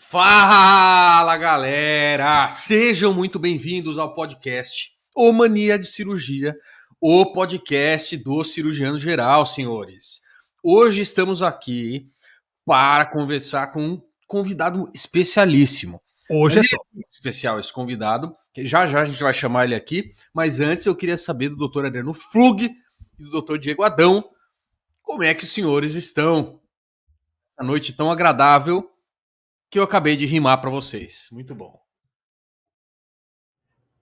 Fala, galera! Sejam muito bem-vindos ao podcast O Mania de Cirurgia, o podcast do cirurgião geral, senhores. Hoje estamos aqui para conversar com um convidado especialíssimo. Hoje Mas é ele é muito especial, esse convidado, que já a gente vai chamar ele aqui, mas antes eu queria saber do Dr. Adriano Flug e do Dr. Diego Adão como é que os senhores estão essa noite tão agradável que eu acabei de rimar para vocês. Muito bom.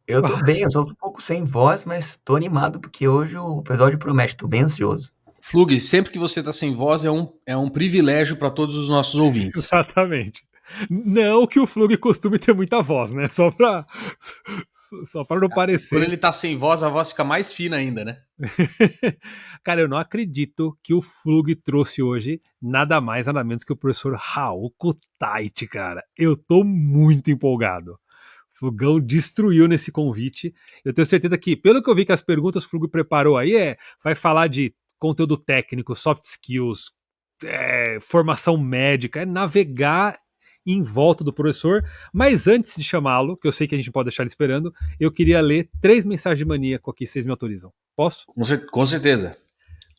Eu tô bem, eu só tô um pouco sem voz, mas tô animado porque hoje o episódio promete, tô bem ansioso. Flug, sempre que você tá sem voz é um privilégio para todos os nossos ouvintes. Exatamente. Não que o Flug costume ter muita voz, né? Só pra não parecer. Quando ele tá sem voz, a voz fica mais fina ainda, né? Cara, eu não acredito que o Flug trouxe hoje nada mais, nada menos que o professor Raul Kutait, cara. Eu tô muito empolgado. O Flugão destruiu nesse convite. Eu tenho certeza que, pelo que eu vi que as perguntas que o Flug preparou aí, vai falar de conteúdo técnico, soft skills, formação médica, é navegar em volta do professor. Mas antes de chamá-lo, que eu sei que a gente pode deixar ele esperando, eu queria ler 3 mensagens de maníaco aqui, vocês me autorizam. Posso? Com certeza.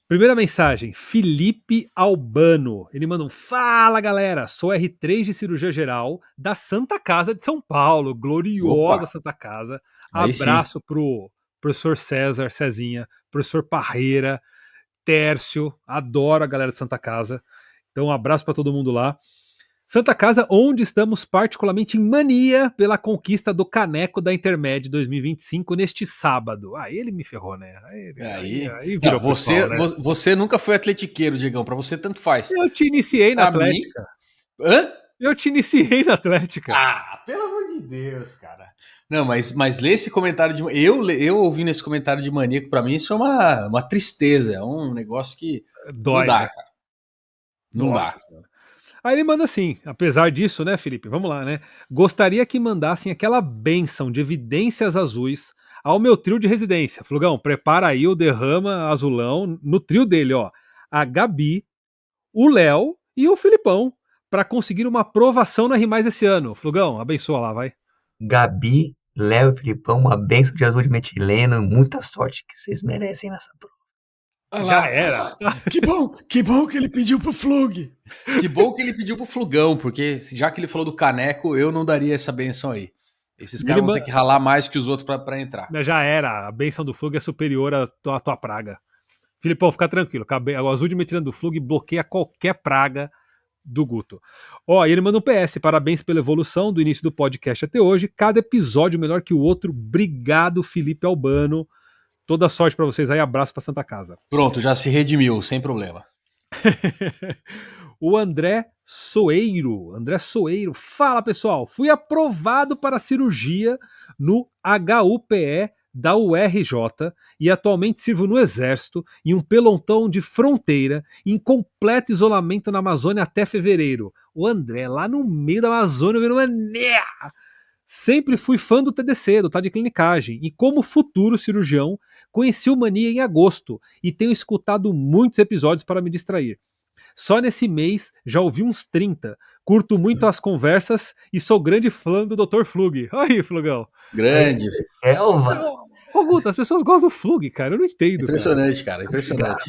Primeira mensagem, Felipe Albano. Ele manda um: fala, galera, sou R3 de cirurgia geral da Santa Casa de São Paulo, gloriosa Opa. Santa Casa. Aí Abraço pro professor César, Cezinha, professor Parreira, Tércio, adoro a galera de Santa Casa. Então um abraço para todo mundo lá. Santa Casa, onde estamos particularmente em mania pela conquista do caneco da Intermed 2025 neste sábado. Aí ele me ferrou, né? Aí virou não, pessoal, né? Você nunca foi atletiqueiro, Diegão, pra você tanto faz. Eu te iniciei na Pra Atlética. mim... Hã? Eu te iniciei na Atlética. Ah, pelo amor de Deus, cara. Não, mas lê esse comentário de... Eu ouvindo esse comentário de maníaco, pra mim, isso é uma tristeza. É um negócio que Dói, não dá, né? cara. Não Nossa dá. Senhora. Aí ele manda assim, apesar disso, né, Felipe? Vamos lá, né? Gostaria que mandassem aquela bênção de evidências azuis ao meu trio de residência. Flugão, prepara aí o derrama azulão no trio dele, ó. A Gabi, o Léo e o Filipão, para conseguir uma aprovação na Rimais esse ano. Flugão, abençoa lá, vai. Gabi, Léo e Filipão, uma benção de azul de metileno, muita sorte que vocês merecem nessa prova. Já era. Que bom que ele pediu pro Flug. Que bom que ele pediu pro Flugão, porque já que ele falou do caneco, eu não daria essa benção aí. Esses caras vão ter que ralar mais que os outros pra entrar. Já era. A benção do Flug é superior à tua praga. Filipão, fica tranquilo. O azul de metileno do Flug bloqueia qualquer praga do Guto. Ó, e ele manda um PS. Parabéns pela evolução do início do podcast até hoje. Cada episódio melhor que o outro. Obrigado, Felipe Albano. Toda sorte pra vocês aí. Abraço pra Santa Casa. Pronto, já se redimiu, sem problema. O André Soeiro. Fala, pessoal. Fui aprovado para cirurgia no HUPE da URJ e atualmente sirvo no Exército em um pelotão de fronteira em completo isolamento na Amazônia até fevereiro. O André, lá no meio da Amazônia, vendo mané. Sempre fui fã do TDC, do Tá de Clinicagem, e como futuro cirurgião, conheci o Mania em agosto e tenho escutado muitos episódios para me distrair. Só nesse mês já ouvi uns 30. Curto muito as conversas e sou grande fã do Dr. Flug. Aí, Flugão. Grande. Selva. Ô, Guto, as pessoas gostam do Flug, cara. Eu não entendo. Impressionante, cara. Impressionante.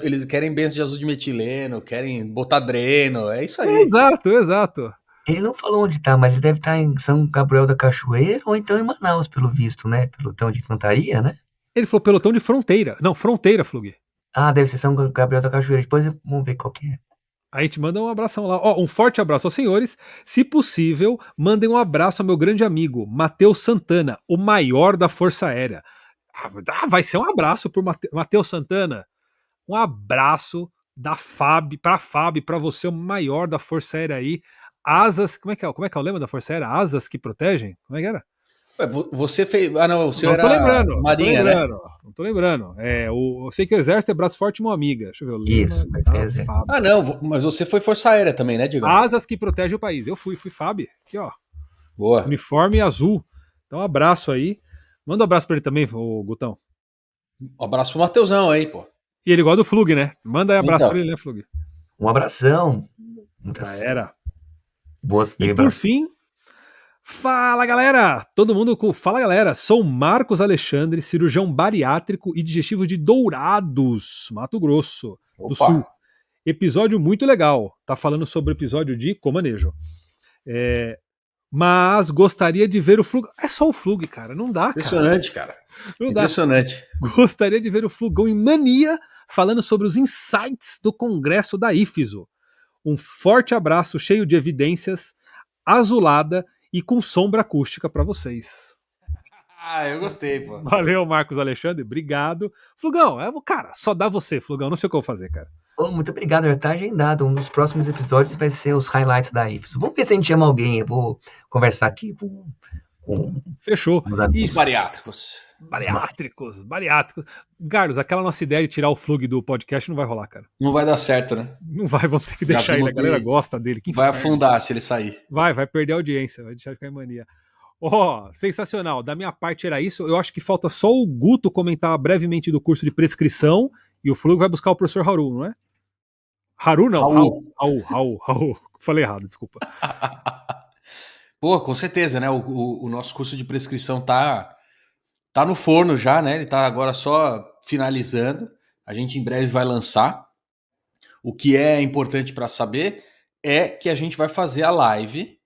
Eles querem benção de azul de metileno, querem botar dreno. É isso aí. Exato. Ele não falou onde tá, mas ele deve estar em São Gabriel da Cachoeira ou então em Manaus, pelo visto, né? Pelotão de infantaria, né? Ele falou pelotão de fronteira. Não, fronteira, Flug. Ah, deve ser São Gabriel da Cachoeira. Depois vamos ver qual que é. Aí te manda um abração lá. Ó, um forte abraço aos senhores. Se possível, mandem um abraço ao meu grande amigo, Matheus Santana, o maior da Força Aérea. Vai ser um abraço pro Matheus Santana. Um abraço da FAB, para você, o maior da Força Aérea aí. Asas, como é que é o lema da Força Aérea? Asas que protegem? Como é que era? Você fez. Ah, não, o seu era Marinha, né? Não tô lembrando. Eu sei que o Exército é braço forte e mão amiga. Deixa eu ver. Isso, mas é Exército. Ah, não, mas você foi Força Aérea também, né, Diego? Asas que protegem o país. Eu fui FAB. Aqui, ó. Boa. Uniforme azul. Então, um abraço aí. Manda um abraço pra ele também, o Gutão. Um abraço pro Mateusão aí, pô. E ele gosta do Flug, né? Manda aí abraço pra ele, né, Flug? Um abração. Já era. Boas E por vibras. fim, fala galera! Todo mundo com fala galera! Sou Marcos Alexandre, cirurgião bariátrico e digestivo de Dourados, Mato Grosso do Opa! Sul. Episódio muito legal. Tá falando sobre o episódio de comanejo. Mas gostaria de ver o Flug. É só o Flug, cara. Não dá, cara. Impressionante, cara. Não dá. Impressionante. Gostaria de ver o Flugão em mania falando sobre os insights do congresso da IFSO. Um forte abraço cheio de evidências, azulada e com sombra acústica para vocês. Ah, eu gostei, pô. Valeu, Marcos Alexandre. Obrigado. Flugão, cara, só dá você, Flugão. Não sei o que eu vou fazer, cara. Oh, muito obrigado, já tá agendado. Um dos próximos episódios vai ser os highlights da IFES. Vamos ver se a gente chama alguém. Eu vou conversar aqui com Fechou. Os bariátricos. Bariátricos. Carlos, aquela nossa ideia de tirar o Flug do podcast não vai rolar, cara. Não vai dar certo, né? Não vai, vamos ter que deixar ele. A galera gosta dele. Que vai inferno. afundar se ele sair. Vai perder a audiência, vai deixar de ficar em mania. Sensacional. Da minha parte era isso. Eu acho que falta só o Guto comentar brevemente do curso de prescrição e o Flug vai buscar o professor Haru, não é? Haru não, Raul. Falei errado, desculpa. Pô, com certeza, né? O nosso curso de prescrição tá no forno já, né? Ele tá agora só finalizando. A gente em breve vai lançar. O que é importante para saber é que a gente vai fazer a live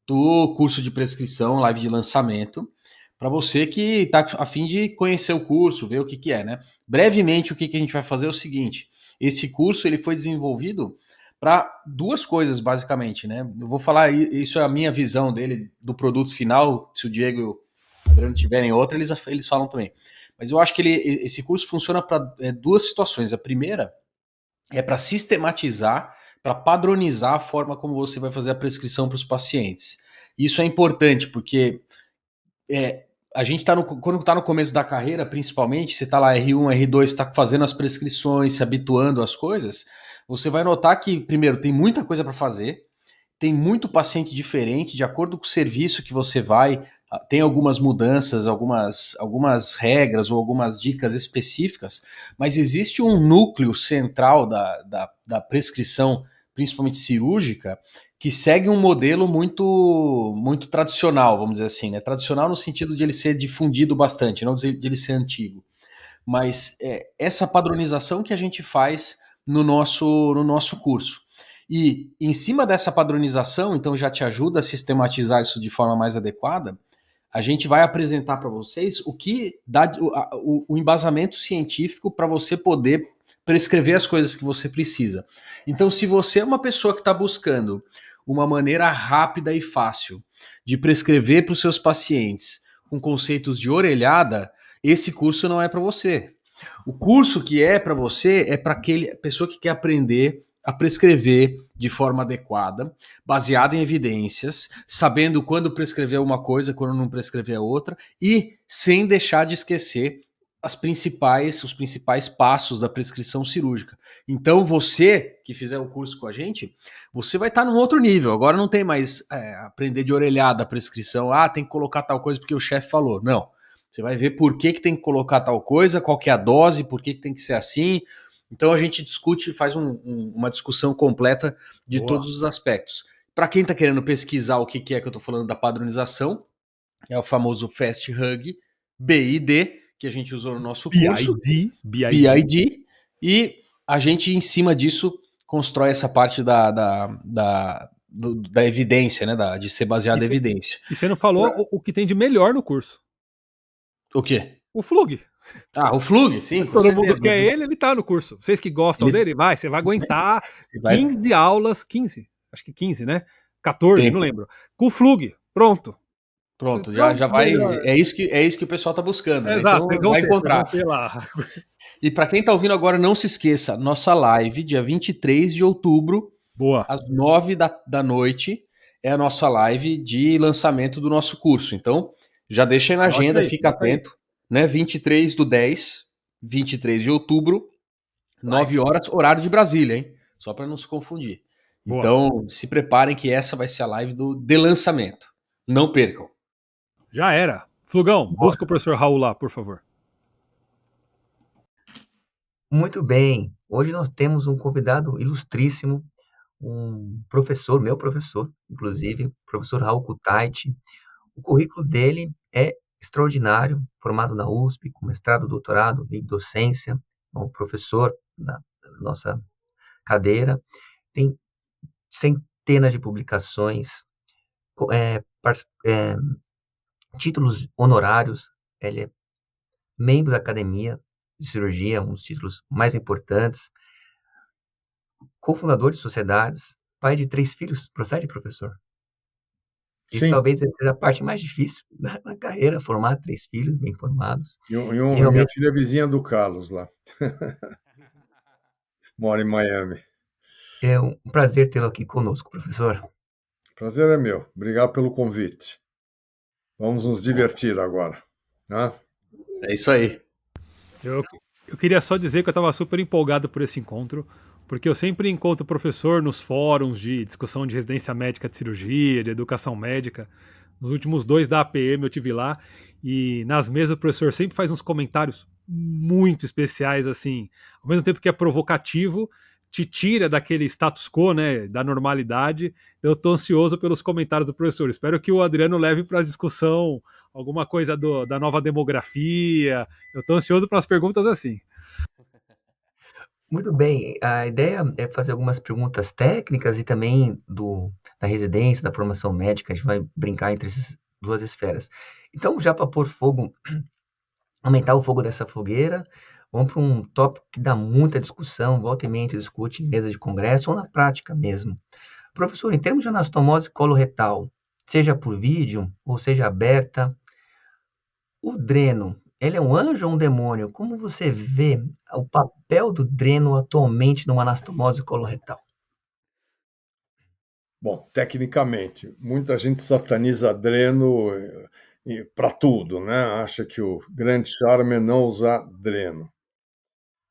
do curso de prescrição, live de lançamento, para você que está a fim de conhecer o curso, ver o que é, né? Brevemente, o que a gente vai fazer é o seguinte: esse curso ele foi desenvolvido para duas coisas, basicamente, né? Eu vou falar, isso é a minha visão dele, do produto final. Se o Diego e o Adriano tiverem outra, eles falam também. Mas eu acho que esse curso funciona para duas situações. A primeira é para sistematizar, para padronizar a forma como você vai fazer a prescrição para os pacientes. Isso é importante porque a gente quando está no começo da carreira, principalmente, você está lá R1, R2, está fazendo as prescrições, se habituando às coisas, você vai notar que, primeiro, tem muita coisa para fazer, tem muito paciente diferente, de acordo com o serviço que você vai, tem algumas mudanças, algumas regras ou algumas dicas específicas, mas existe um núcleo central da prescrição, principalmente cirúrgica, que segue um modelo muito tradicional, vamos dizer assim, né? Tradicional no sentido de ele ser difundido bastante, não de ele ser antigo. Mas essa padronização que a gente faz no nosso curso. E em cima dessa padronização, então já te ajuda a sistematizar isso de forma mais adequada, a gente vai apresentar para vocês o que dá o embasamento científico para você poder prescrever as coisas que você precisa. Então, se você é uma pessoa que está buscando uma maneira rápida e fácil de prescrever para os seus pacientes com conceitos de orelhada, esse curso não é para você. O curso que é para você é para aquele pessoa que quer aprender a prescrever de forma adequada, baseada em evidências, sabendo quando prescrever uma coisa, quando não prescrever a outra, e sem deixar de esquecer os principais passos da prescrição cirúrgica. Então, você que fizer o curso com a gente, você vai estar num outro nível. Agora não tem mais aprender de orelhada a prescrição. Tem que colocar tal coisa porque o chefe falou. Não. Você vai ver por que tem que colocar tal coisa, qual que é a dose, por que tem que ser assim. Então a gente discute, faz uma discussão completa de todos os aspectos. Para quem está querendo pesquisar o que é que eu estou falando da padronização, é o famoso Fast Hug BID, que a gente usou no nosso curso. BID. E a gente, em cima disso, constrói essa parte da evidência, né? De ser baseada em evidência. E você não falou o que tem de melhor no curso. O quê? O Flug. O Flug, sim. Todo mundo quer ele tá no curso. Vocês que gostam dele, você vai aguentar 15 aulas, 15, acho que 15, né? 14, não lembro. Com o Flug, pronto. Pronto, já vai. É isso que o pessoal tá buscando, né? Exato, então vai encontrar. Lá. E para quem tá ouvindo agora, não se esqueça, nossa live, dia 23 de outubro, às 9 da noite, é a nossa live de lançamento do nosso curso. Então, já deixa aí na agenda, fica atento. Né, 23/10, 23 de outubro, 9 horas, horário de Brasília, hein? Só para não se confundir. Boa. Então, se preparem que essa vai ser a live de lançamento. Não percam. Já era. Flugão, busca o professor Raul lá, por favor. Muito bem. Hoje nós temos um convidado ilustríssimo, um professor, meu professor, inclusive, o professor Raul Kutaiti. O currículo dele é extraordinário, formado na USP, com mestrado, doutorado em docência, é um professor na nossa cadeira, tem centenas de publicações, títulos honorários, ele é membro da Academia de Cirurgia, um dos títulos mais importantes, cofundador de sociedades, pai de 3 filhos. Procede, professor? Isso Sim, talvez seja a parte mais difícil da carreira, formar 3 filhos bem formados. E minha realmente filha é vizinha do Carlos lá, mora em Miami. é um prazer tê-lo aqui conosco, professor. Prazer é meu. Obrigado pelo convite. Vamos nos divertir agora, né? É isso aí. Eu queria só dizer que eu estava super empolgado por esse encontro, porque eu sempre encontro o professor nos fóruns de discussão de residência médica de cirurgia, de educação médica. Nos últimos 2 da APM eu tive lá e nas mesas o professor sempre faz uns comentários muito especiais, assim, ao mesmo tempo que é provocativo, te tira daquele status quo, né, da normalidade. Eu estou ansioso pelos comentários do professor. Espero que o Adriano leve para a discussão alguma coisa da nova demografia. Eu estou ansioso para as perguntas assim. Muito bem, a ideia é fazer algumas perguntas técnicas e também da residência, da formação médica, a gente vai brincar entre essas 2 esferas. Então, já para pôr fogo, aumentar o fogo dessa fogueira, vamos para um tópico que dá muita discussão, volta e meia a gente discute em mesa de congresso ou na prática mesmo. Professor, em termos de anastomose coloretal, seja por vídeo ou seja aberta, o dreno, ele é um anjo ou um demônio? Como você vê o papel do dreno atualmente numa anastomose coloretal? Bom, tecnicamente, muita gente sataniza dreno para tudo, né? Acha que o grande charme é não usar dreno.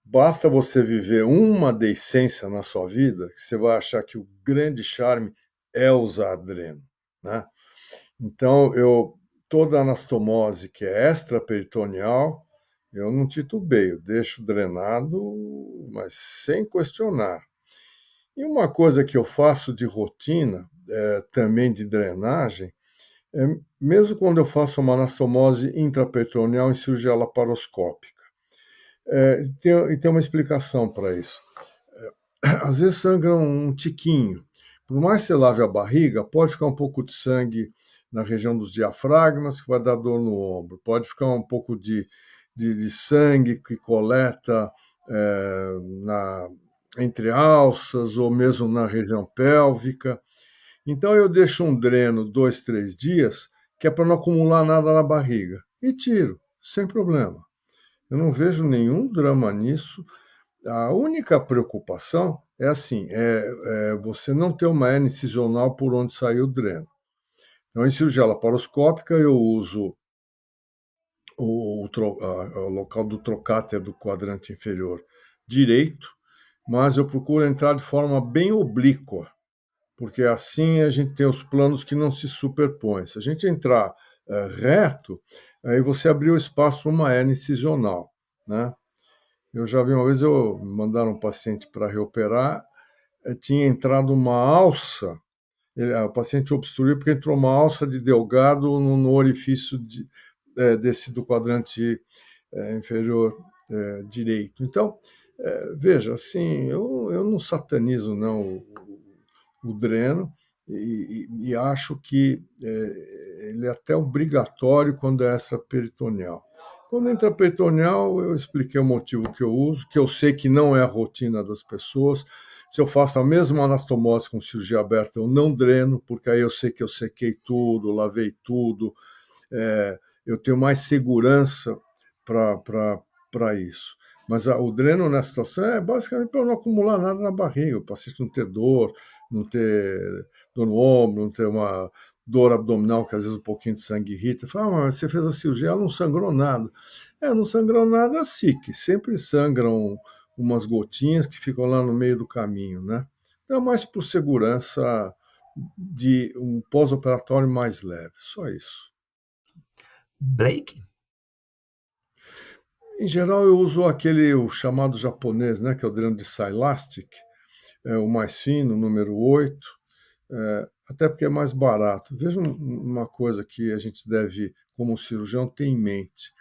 Basta você viver uma deiscência na sua vida que você vai achar que o grande charme é usar dreno, né? Então, toda anastomose que é extraperitoneal, eu não titubeio, deixo drenado, mas sem questionar. E uma coisa que eu faço de rotina, também de drenagem, é mesmo quando eu faço uma anastomose intraperitoneal em cirurgia laparoscópica. E tem uma explicação para isso. Às vezes sangra um tiquinho. Por mais que você lave a barriga, pode ficar um pouco de sangue na região dos diafragmas, que vai dar dor no ombro. Pode ficar um pouco de sangue que coleta na, entre alças ou mesmo na região pélvica. Então eu deixo um dreno 2, 3 dias, que é para não acumular nada na barriga. E tiro, sem problema. Eu não vejo nenhum drama nisso. A única preocupação é assim, é você não ter uma hernia incisional por onde sai o dreno. Então, em cirurgia laparoscópica, eu uso o local do trocáter do quadrante inferior direito, mas eu procuro entrar de forma bem oblíqua, porque assim a gente tem os planos que não se superpõem. Se a gente entrar reto, aí você abriu espaço para uma hernia incisional, né? Eu já vi uma vez, me mandaram um paciente para reoperar, tinha entrado uma alça, o paciente obstruiu porque entrou uma alça de delgado no orifício desse do quadrante inferior direito. Então, veja, assim, eu não satanizo não o dreno e acho que ele é até obrigatório quando é extraperitoneal. Quando é intraperitoneal, eu expliquei o motivo que eu uso, que eu sei que não é a rotina das pessoas. Se eu faço a mesma anastomose com cirurgia aberta, eu não dreno, porque aí eu sei que eu sequei tudo, lavei tudo, eu tenho mais segurança para isso. Mas o dreno nessa situação é basicamente para não acumular nada na barriga, o paciente não ter dor, não ter dor no ombro, não ter uma dor abdominal, que às vezes um pouquinho de sangue irrita. Fala, mas você fez a cirurgia, ela não sangrou nada. Não sangrou nada, que sempre sangram umas gotinhas que ficam lá no meio do caminho, né? Então, é mais por segurança de um pós-operatório mais leve, só isso. Blake? Em geral, eu uso o chamado japonês, né, que é o dreno de Silastic, é o mais fino, número 8, até porque é mais barato. Veja uma coisa que a gente deve, como cirurgião, ter em mente.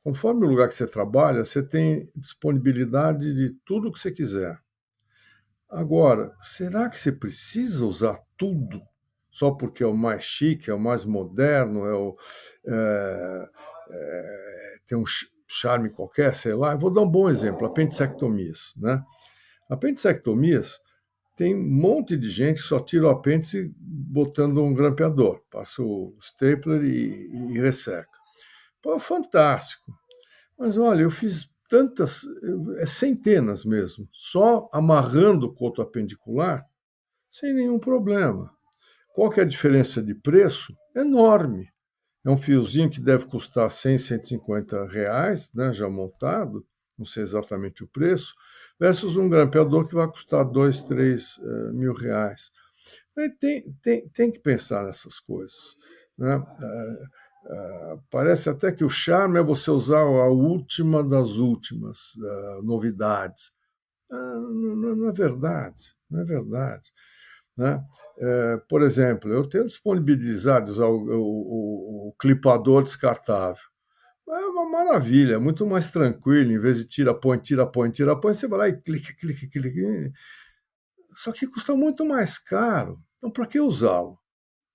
Conforme o lugar que você trabalha, você tem disponibilidade de tudo que você quiser. Agora, será que você precisa usar tudo só porque é o mais chique, é o mais moderno, tem um charme qualquer, sei lá? Eu vou dar um bom exemplo, apendicectomias, né? Apendicectomias, tem um monte de gente que só tira o apêndice botando um grampeador, passa o stapler e resseca. Pô, fantástico. Mas olha, eu fiz tantas, centenas mesmo, só amarrando o coto apendicular, sem nenhum problema. Qual que é a diferença de preço? Enorme. É um fiozinho que deve custar 100, R$ 150, né, já montado, não sei exatamente o preço, versus um grampeador que vai custar 2, 3 mil reais. Tem que pensar nessas coisas, né? Parece até que o charme é você usar a última das últimas novidades. Não é verdade, não é verdade. Né? Por exemplo, eu tenho disponibilizado usar o clipador descartável. É uma maravilha, é muito mais tranquilo. Em vez de tira, põe, você vai lá e clica, clica, clica. Só que custa muito mais caro. Então, para que usá-lo?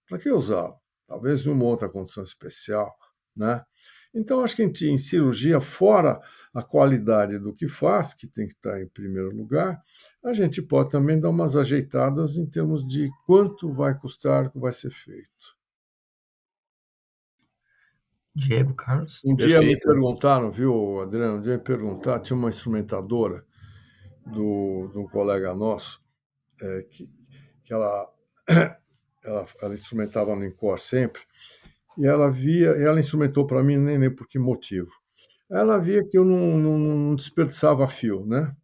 Para que usá-lo? Talvez numa outra condição especial, né? Então, acho que em cirurgia, fora a qualidade do que faz, que tem que estar em primeiro lugar, a gente pode também dar umas ajeitadas em termos de quanto vai custar o que vai ser feito. Diego, Carlos? Um dia me Perfeito. perguntaram, viu, Adriano? Um dia me perguntaram, tinha uma instrumentadora de um colega nosso, que ela instrumentava no Incor sempre, e ela instrumentou para mim, nem por que motivo. Ela via que eu não desperdiçava fio, né?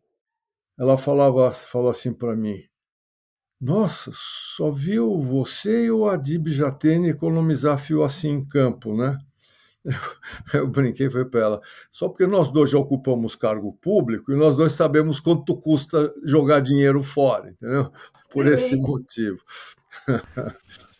Ela falou assim para mim: Nossa, só viu você e o Adib Jatene economizar fio assim em campo, né? Eu brinquei e falei para ela: só porque nós dois já ocupamos cargo público e nós dois sabemos quanto custa jogar dinheiro fora, entendeu? Por esse Sim. motivo.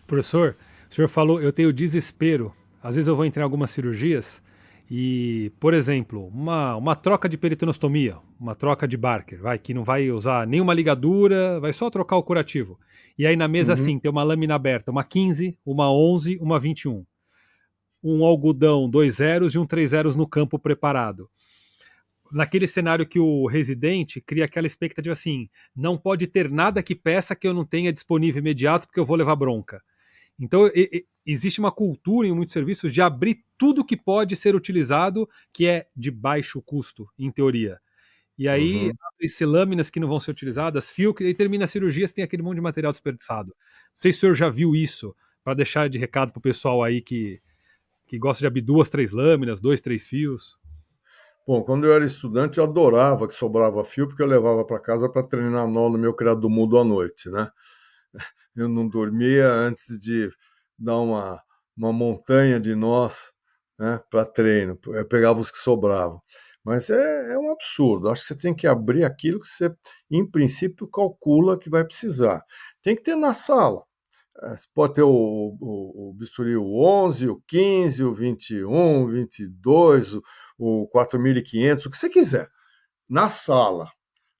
Professor, o senhor falou, eu tenho desespero. Às vezes eu vou entrar em algumas cirurgias e, por exemplo, uma troca de peritonostomia, uma troca de Barker, que não vai usar nenhuma ligadura, vai só trocar o curativo. E aí na mesa, Uhum. assim, tem uma lâmina aberta, uma 15, uma 11, uma 21. Um algodão, 2 zeros e um 3 zeros no campo preparado. Naquele cenário que o residente cria aquela expectativa assim, não pode ter nada que peça que eu não tenha disponível imediato porque eu vou levar bronca. Então, existe uma cultura em muitos serviços de abrir tudo que pode ser utilizado, que é de baixo custo, em teoria. E aí, Uhum. abre-se lâminas que não vão ser utilizadas, fio, que aí termina a cirurgia, você tem aquele monte de material desperdiçado. Não sei se o senhor já viu isso, para deixar de recado pro pessoal aí que gosta de abrir 2, 3 lâminas, 2, 3 fios. Bom, quando eu era estudante, eu adorava que sobrava fio, porque eu levava para casa para treinar nó no meu criado mudo à noite, né? Eu não dormia antes de dar uma montanha de nós, né, para treino. Eu pegava os que sobravam. Mas é um absurdo. Acho que você tem que abrir aquilo que você, em princípio, calcula que vai precisar. Tem que ter na sala. Você pode ter o bisturi o 11, o 15, o 21, o 22, o 4.500, o que você quiser, na sala.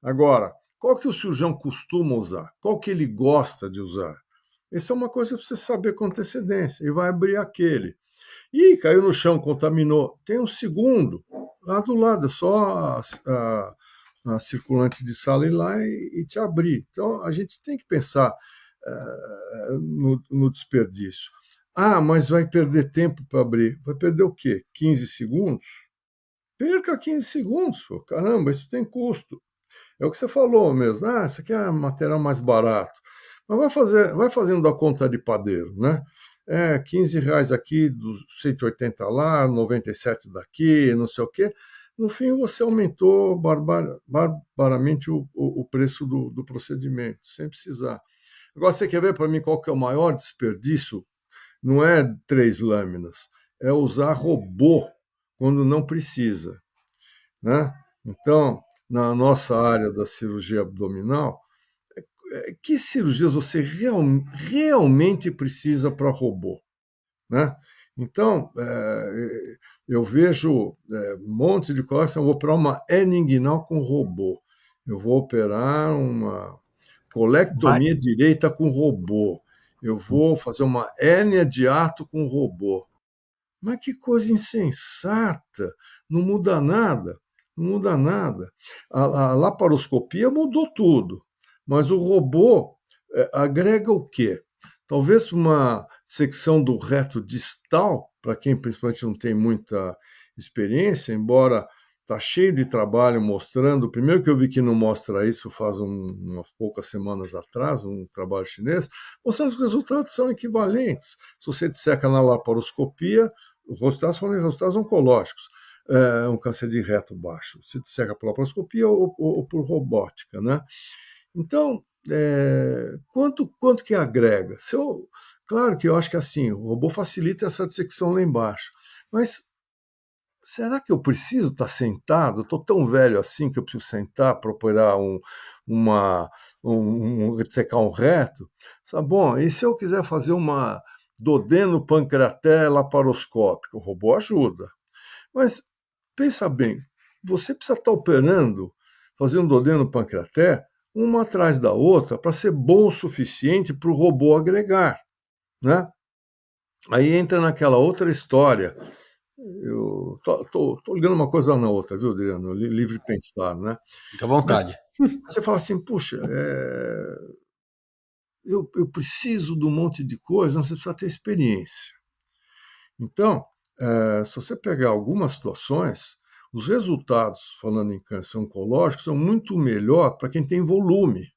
Agora, qual que o cirurgião costuma usar? Qual que ele gosta de usar? Isso é uma coisa para você saber com antecedência. E vai abrir aquele. Ih, caiu no chão, contaminou. Tem um segundo, lá do lado, é só a circulante de sala ir lá e te abrir. Então, a gente tem que pensar no desperdício. Ah, mas vai perder tempo para abrir. Vai perder o quê? 15 segundos? Perca 15 segundos. Pô. Caramba, isso tem custo. É o que você falou mesmo. Ah, isso aqui é material mais barato. Mas vai fazendo a conta de padeiro, né? É, 15 reais aqui, dos 180 lá, 97 daqui, não sei o quê. No fim, você aumentou barbaramente o preço do procedimento, sem precisar. Agora, você quer ver para mim qual que é o maior desperdício? Não é 3 lâminas, é usar robô quando não precisa, né? Então, na nossa área da cirurgia abdominal, que cirurgias você realmente precisa para robô, né? Então, eu vejo um monte de coisas. Eu vou operar uma hernia inguinal com robô. Eu vou operar uma colectomia direita com robô. Eu vou fazer uma hérnia de hiato com robô. Mas que coisa insensata! Não muda nada. Não muda nada. A laparoscopia mudou tudo. Mas o robô agrega o quê? Talvez uma secção do reto distal, para quem principalmente não tem muita experiência, embora está cheio de trabalho mostrando. O primeiro que eu vi que não mostra isso faz umas poucas semanas atrás, um trabalho chinês, mostrando que os resultados são equivalentes. Se você disseca na laparoscopia, os resultados são resultados oncológicos. Um câncer de reto baixo. Se disseca por laparoscopia ou por robótica, né? Então, quanto que agrega? Claro que eu acho que assim, o robô facilita essa dissecção lá embaixo, mas será que eu preciso estar sentado? Estou tão velho assim que eu preciso sentar para operar dissecar um reto? Bom, e se eu quiser fazer uma dodeno-pancreaté laparoscópica? O robô ajuda. Mas pensa bem, você precisa estar operando, fazendo dodeno-pancreaté, uma atrás da outra, para ser bom o suficiente para o robô agregar, né? Aí entra naquela outra história. Eu tô ligando uma coisa na outra, viu, Adriano? Livre pensar, né? Fica à vontade. Mas você fala assim, puxa, eu preciso de um monte de coisa, você precisa ter experiência. Então, se você pegar algumas situações, os resultados, falando em câncer oncológico, são muito melhor para quem tem volume.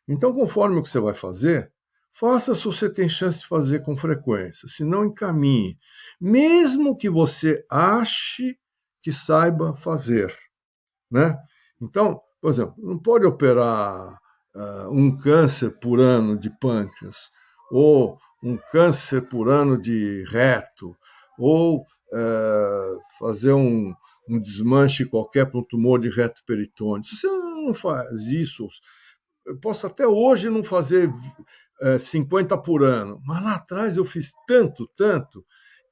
Então, conforme o que você vai fazer, faça se você tem chance de fazer com frequência, se não encaminhe, mesmo que você ache que saiba fazer, né? Então, por exemplo, não pode operar um câncer por ano de pâncreas, ou um câncer por ano de reto, ou fazer um desmanche qualquer para um tumor de reto peritônio. Se você não faz isso, eu posso até hoje não fazer 50 por ano, mas lá atrás eu fiz tanto,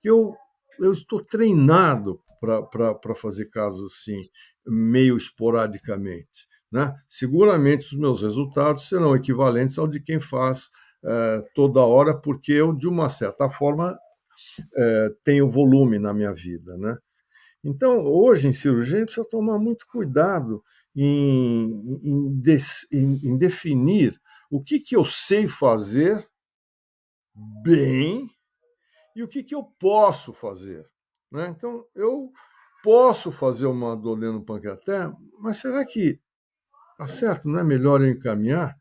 que eu estou treinado para fazer casos assim, meio esporadicamente, né? Seguramente os meus resultados serão equivalentes ao de quem faz toda hora, porque eu, de uma certa forma, tenho volume na minha vida, né? Então, hoje, em cirurgia, a gente precisa tomar muito cuidado em definir o que eu sei fazer bem e o que eu posso fazer, né? Então, eu posso fazer uma dodeno-pancreaté, mas será que tá certo? Não é melhor eu encaminhar?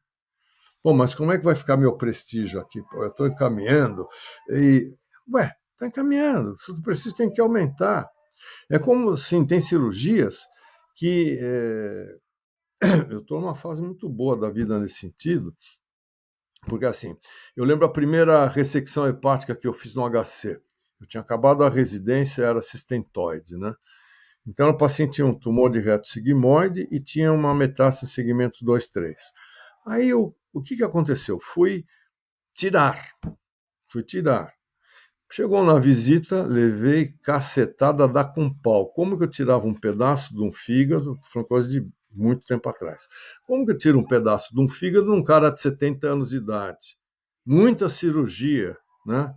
Bom, mas como é que vai ficar meu prestígio aqui? Pô, eu estou encaminhando e... está encaminhando. Se o prestígio tem que aumentar. É como assim, tem cirurgias que eu estou numa fase muito boa da vida nesse sentido, porque assim, eu lembro a primeira ressecção hepática que eu fiz no HC. Eu tinha acabado a residência, era cistentoide, né? Então, o paciente tinha um tumor de reto sigmoide e tinha uma metástase em segmentos 2, 3. Aí, o que aconteceu? Fui tirar. Chegou na visita, levei cacetada da com pau. Como que eu tirava um pedaço de um fígado? Foi uma coisa de muito tempo atrás. Como que eu tiro um pedaço de um fígado de um cara de 70 anos de idade? Muita cirurgia, né?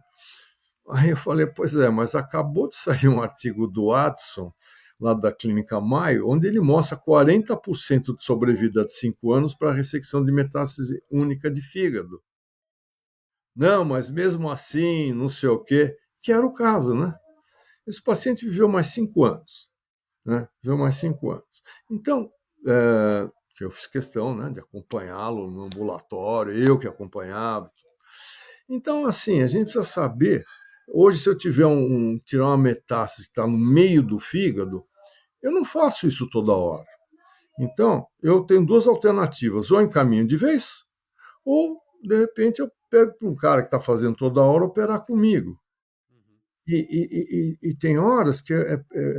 Aí eu falei, pois é, mas acabou de sair um artigo do Adson, lá da Clínica Maio, onde ele mostra 40% de sobrevida de 5 anos para a ressecção de metástase única de fígado. Não, mas mesmo assim, não sei o quê, que era o caso, né? Esse paciente viveu mais 5 anos, né? Viveu mais 5 anos. Então, que eu fiz questão, né, de acompanhá-lo no ambulatório, eu que acompanhava. Então, assim, a gente precisa saber, hoje se eu tiver tirar uma metástase que está no meio do fígado, eu não faço isso toda hora. Então, eu tenho duas alternativas, ou encaminho de vez, ou, de repente, eu pego para um cara que está fazendo toda hora operar comigo. E tem horas que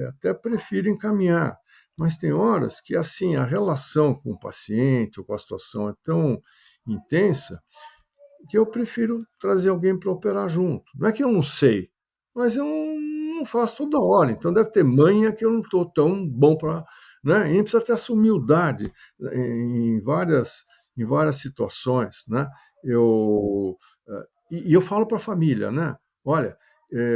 até prefiro encaminhar. Mas tem horas que, assim, a relação com o paciente ou com a situação é tão intensa que eu prefiro trazer alguém para operar junto. Não é que eu não sei, mas eu não faço toda hora. Então deve ter manha que eu não estou tão bom para... Né? A gente precisa ter essa humildade em várias situações. Né? Eu, e eu falo para a família, né? Olha,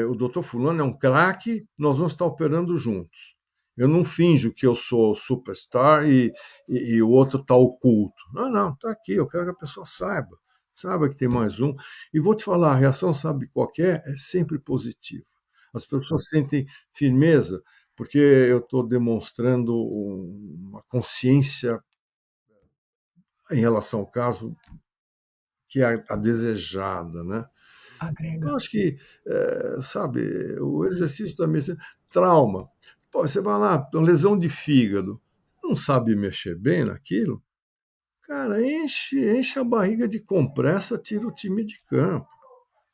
o doutor fulano é um craque, nós vamos estar operando juntos. Eu não finjo que eu sou superstar e o outro está oculto. Não, está aqui, eu quero que a pessoa saiba que tem mais um. E vou te falar, a reação, sabe qual que é? É sempre positiva. As pessoas sentem firmeza, porque eu estou demonstrando uma consciência em relação ao caso que é a desejada, né? Agrega. Eu acho que, sabe, o exercício também, trauma. Pô, você vai lá, uma lesão de fígado, não sabe mexer bem naquilo, cara, enche a barriga de compressa, tira o time de campo.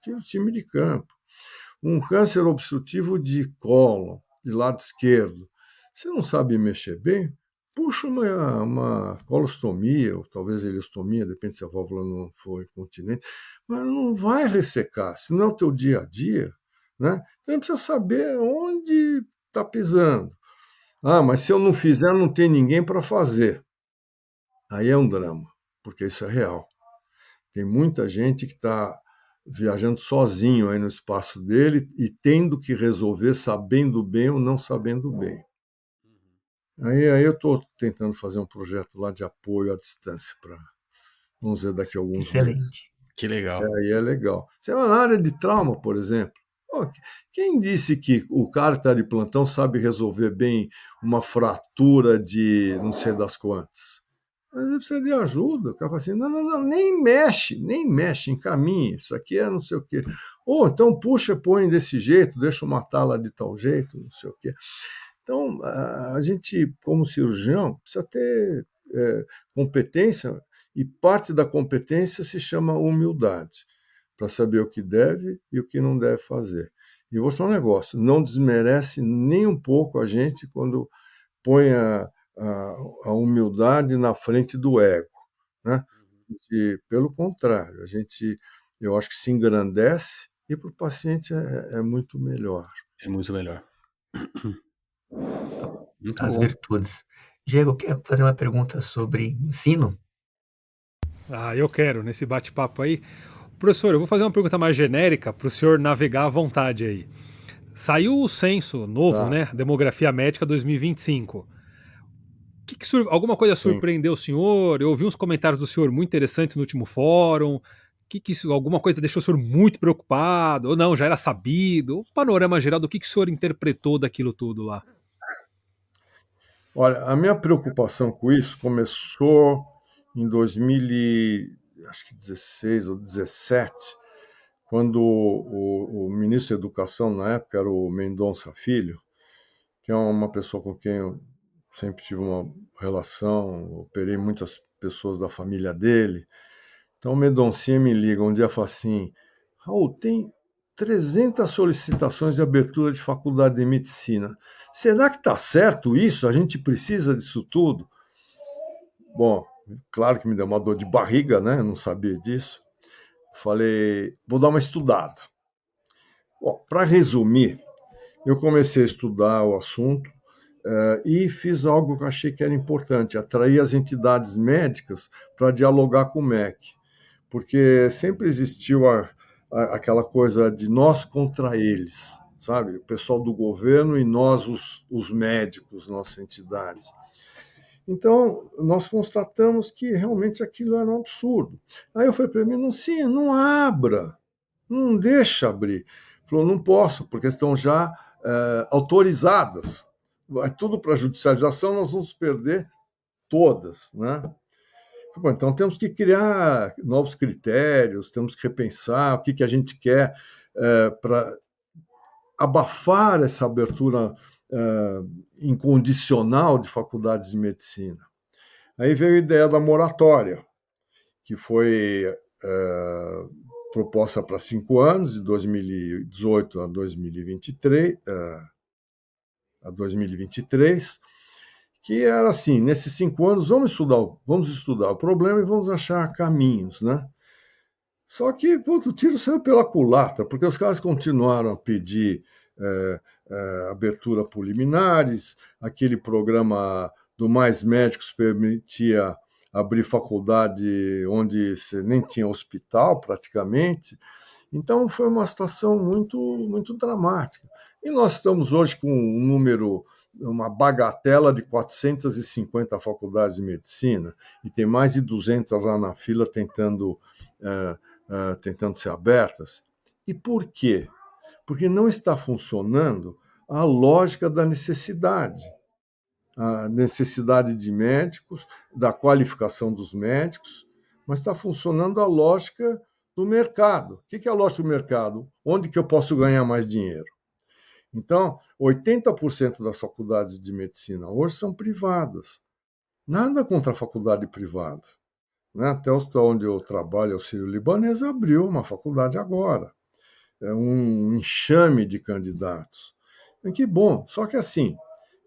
Tira o time de campo. Um câncer obstrutivo de cólon, de lado esquerdo. Você não sabe mexer bem? Puxa uma colostomia, ou talvez ileostomia, depende se a válvula não for incontinente, mas não vai ressecar, se não é o teu dia a dia. Né? Então precisa saber onde está pisando. Ah, mas se eu não fizer, não tem ninguém para fazer. Aí é um drama, porque isso é real. Tem muita gente que está viajando sozinho aí no espaço dele e tendo que resolver sabendo bem ou não sabendo bem. Aí eu estou tentando fazer um projeto lá de apoio à distância para, vamos ver, daqui a alguns meses. Excelente. Que legal. Aí é legal. Você vai na área de trauma, por exemplo. Pô, quem disse que o cara que está de plantão sabe resolver bem uma fratura de não sei das quantas? Mas ele precisa de ajuda. O cara fala assim, não, nem mexe, encaminha, isso aqui é não sei o quê. Ou então puxa, põe desse jeito, deixa eu matar lá de tal jeito, não sei o quê. Então, a gente, como cirurgião, precisa ter competência, e parte da competência se chama humildade, para saber o que deve e o que não deve fazer. E vou falar um negócio, não desmerece nem um pouco a gente quando põe a humildade na frente do ego. Né? Pelo contrário, eu acho que se engrandece e para o paciente é muito melhor. É muito melhor. Muito As bom. virtudes. Diego, quer fazer uma pergunta sobre ensino? Ah, eu quero, nesse bate-papo aí. Professor, eu vou fazer uma pergunta mais genérica para o senhor navegar à vontade aí. Saiu o censo novo, Tá. né? Demografia Médica 2025. Alguma coisa Sim. surpreendeu o senhor? Eu ouvi uns comentários do senhor muito interessantes no último fórum. Alguma coisa deixou o senhor muito preocupado? Ou não, já era sabido? O panorama geral do que o senhor interpretou daquilo tudo lá? Olha, a minha preocupação com isso começou em 2016 ou 2017, quando o ministro da Educação na época era o Mendonça Filho, que é uma pessoa com quem eu sempre tive uma relação, operei muitas pessoas da família dele. Então o Mendoncinha me liga um dia e fala assim, Raul, tem 300 solicitações de abertura de faculdade de medicina. Será que está certo isso? A gente precisa disso tudo? Bom, claro que me deu uma dor de barriga, né? Eu não sabia disso. Falei, vou dar uma estudada. Bom, para resumir, eu comecei a estudar o assunto e fiz algo que eu achei que era importante, atrair as entidades médicas para dialogar com o MEC, porque sempre existiu aquela coisa de nós contra eles, sabe? O pessoal do governo e nós, os médicos, nossas entidades. Então, nós constatamos que realmente aquilo era um absurdo. Aí eu falei para ele, não abra, não deixa abrir. Ele falou, não posso, porque estão já autorizadas. Vai tudo para a judicialização, nós vamos perder todas. Né? Bom, então temos que criar novos critérios, temos que repensar o que a gente quer para abafar essa abertura incondicional de faculdades de medicina. Aí veio a ideia da moratória, que foi proposta para 5 anos, de 2018 a 2023, que era assim, nesses 5 anos, vamos estudar o problema e vamos achar caminhos, né? Só que, o tiro saiu pela culatra, porque os caras continuaram a pedir abertura por liminares, aquele programa do Mais Médicos permitia abrir faculdade onde você nem tinha hospital, praticamente. Então, foi uma situação muito, muito dramática. E nós estamos hoje com um número, uma bagatela de 450 faculdades de medicina, e tem mais de 200 lá na fila tentando ser abertas. E por quê? Porque não está funcionando a lógica da necessidade. A necessidade de médicos, da qualificação dos médicos, mas está funcionando a lógica do mercado. O que é a lógica do mercado? Onde que eu posso ganhar mais dinheiro? Então, 80% das faculdades de medicina hoje são privadas. Nada contra a faculdade privada. Né? Até o hospital onde eu trabalho, o Sírio-Libanês, abriu uma faculdade agora. É um enxame de candidatos. E que bom, só que assim,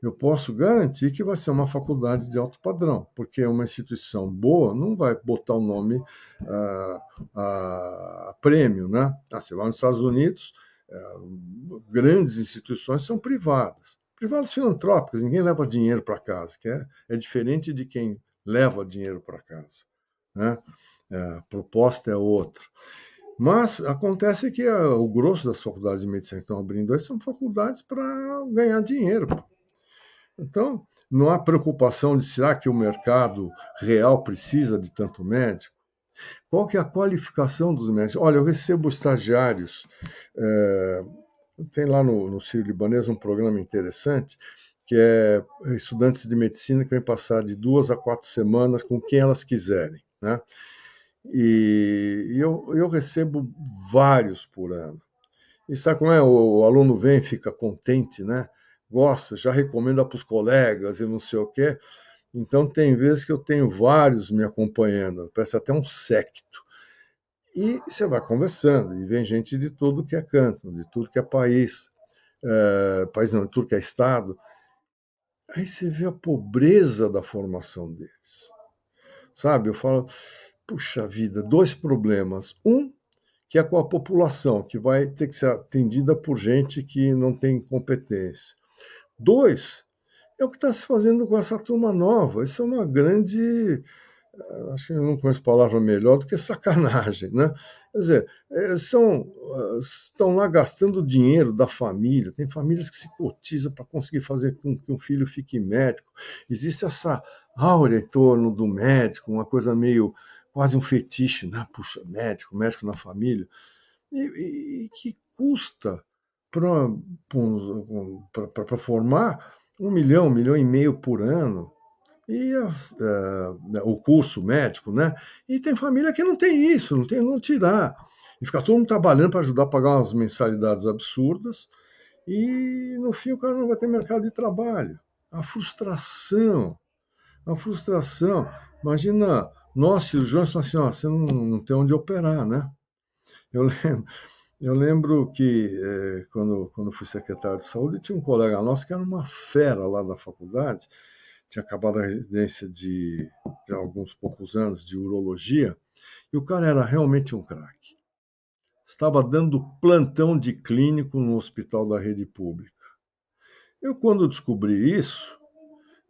eu posso garantir que vai ser uma faculdade de alto padrão, porque uma instituição boa não vai botar o nome a prêmio, né? Você vai nos Estados Unidos, grandes instituições são privadas filantrópicas, ninguém leva dinheiro para casa, que é diferente de quem leva dinheiro para casa, né? A proposta é outra. Mas acontece que o grosso das faculdades de medicina que estão abrindo aí são faculdades para ganhar dinheiro. Então, não há preocupação de será que o mercado real precisa de tanto médico? Qual que é a qualificação dos médicos? Olha, eu recebo estagiários, tem lá no Sírio-Libanês um programa interessante, que é estudantes de medicina que vêm passar de 2 a 4 semanas com quem elas quiserem, né? E eu recebo vários por ano. E sabe como é? O aluno vem, fica contente, né? Gosta, já recomenda para os colegas e não sei o quê. Então, tem vezes que eu tenho vários me acompanhando, parece até um séquito. E você vai conversando, e vem gente de tudo que é canto, de tudo que é país, país não, de tudo que é estado. Aí você vê a pobreza da formação deles. Sabe? Eu falo, puxa vida, 2 problemas. Um, que é com a população, que vai ter que ser atendida por gente que não tem competência. 2, é o que está se fazendo com essa turma nova. Isso é uma grande, acho que eu não conheço palavra melhor do que sacanagem, né? Quer dizer, estão lá gastando dinheiro da família. Tem famílias que se cotizam para conseguir fazer com que um filho fique médico. Existe essa áurea em torno do médico, uma coisa meio quase um fetiche, né? Puxa, médico na família. E que custa para formar 1 milhão, 1,5 milhão por ano. E o curso médico, né? E tem família que não tem isso, não tirar. E fica todo mundo trabalhando para ajudar a pagar umas mensalidades absurdas, e no fim o cara não vai ter mercado de trabalho. A frustração. Imagina, nós cirurgiões falam assim, você não tem onde operar, né? Eu lembro que quando fui secretário de saúde, tinha um colega nosso que era uma fera lá da faculdade, tinha acabado a residência de já alguns poucos anos de urologia, e o cara era realmente um craque. Estava dando plantão de clínico no hospital da rede pública. Eu, quando descobri isso,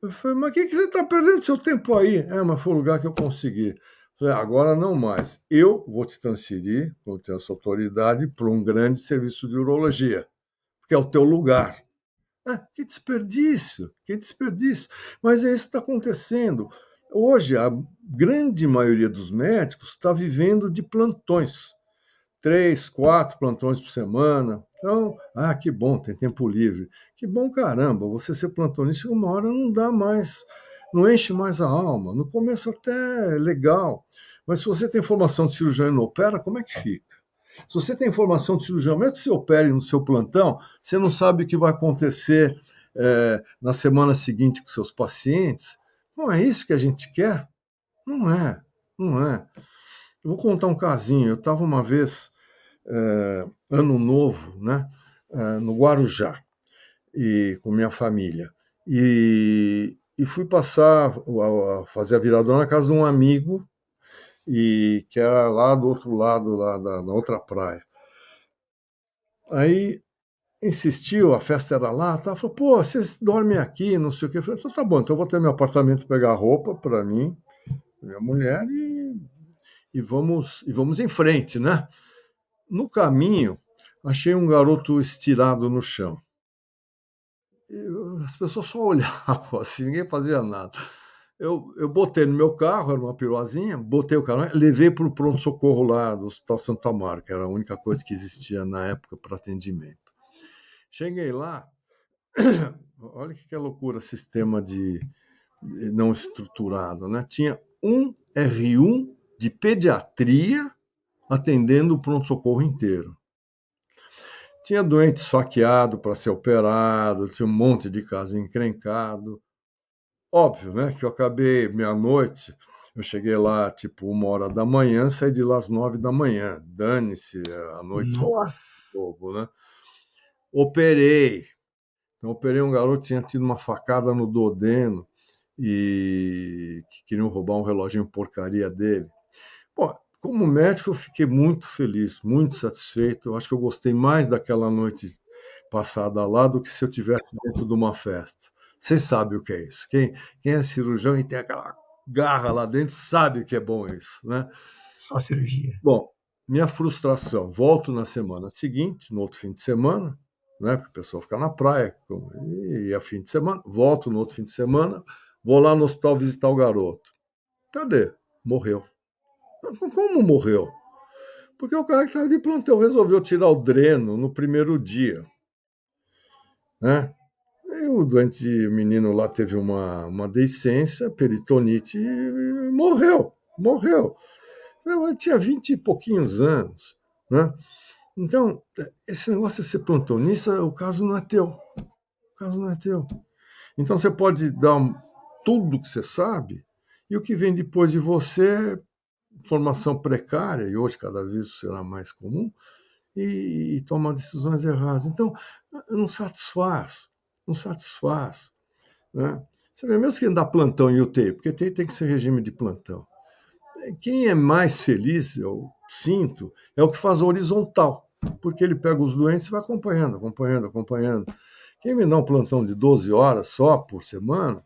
eu falei, mas o que você está perdendo seu tempo aí? Mas foi o lugar que eu consegui. Falei, agora não mais. Eu vou te transferir, vou ter essa autoridade, para um grande serviço de urologia, porque é o teu lugar. Que desperdício, que desperdício. Mas é isso que está acontecendo. Hoje, a grande maioria dos médicos está vivendo de plantões. 3, 4 plantões por semana. Então, que bom, tem tempo livre. Que bom, caramba, você ser plantonista, uma hora não dá mais, não enche mais a alma. No começo até é legal, mas se você tem formação de cirurgião e não opera, como é que fica? Se você tem formação de cirurgião, mesmo que você opere no seu plantão, você não sabe o que vai acontecer na semana seguinte com seus pacientes. Não é isso que a gente quer? Não é, não é. Eu vou contar um casinho. Eu estava uma vez, ano novo, né, no Guarujá, com minha família. E e fui passar, fazer a viradona na casa de um amigo, e que era lá do outro lado, lá na outra praia. Aí insistiu, a festa era lá, tá? Falou, pô, vocês dormem aqui, não sei o quê. Eu falei, então tá bom, então eu vou ter meu apartamento, pegar roupa para mim, minha mulher, e vamos em frente, né? No caminho, achei um garoto estirado no chão. As pessoas só olhavam assim, ninguém fazia nada. Eu botei no meu carro, era uma piroazinha, botei o carro, levei para o pronto-socorro lá do Hospital Santa Marta, que era a única coisa que existia na época para atendimento. Cheguei lá, olha que loucura, sistema de não estruturado, né? Tinha um R1 de pediatria atendendo o pronto-socorro inteiro. Tinha doente esfaqueado para ser operado, tinha um monte de caso encrencado. Óbvio, né, que eu acabei meia-noite, eu cheguei lá tipo 1h da manhã, saí de lá às 9 da manhã. Dane-se a noite Nossa! fogo, né? Operei. Então, operei um garoto que tinha tido uma facada no duodeno e que queriam roubar um reloginho porcaria dele. Bom, como médico, eu fiquei muito feliz, muito satisfeito. Eu acho que eu gostei mais daquela noite passada lá do que se eu tivesse dentro de uma festa. Vocês sabem o que é isso. Quem é cirurgião e tem aquela garra lá dentro sabe que é bom isso, né? Só cirurgia. Bom, minha frustração. Volto na semana seguinte, no outro fim de semana, né? Porque o pessoal fica na praia e é fim de semana. Volto no outro fim de semana, vou lá no hospital visitar o garoto. Cadê? Morreu. Como morreu? Porque o cara que estava de plantão resolveu tirar o dreno no primeiro dia, né? E o doente, o menino lá teve uma deiscência, peritonite e morreu. Ele tinha 20 e pouquinhos anos, né? Então, esse negócio de ser plantonista, o caso não é teu. O caso não é teu. Então, você pode dar tudo que você sabe e o que vem depois de você formação precária, e hoje cada vez isso será mais comum, e toma decisões erradas. Então, não satisfaz, não satisfaz. Né? Você vê, mesmo quem dá plantão em UTI, porque UTI tem que ser regime de plantão. Quem é mais feliz, eu sinto, é o que faz a horizontal, porque ele pega os doentes e vai acompanhando, acompanhando, acompanhando. Quem me dá um plantão de 12 horas só por semana,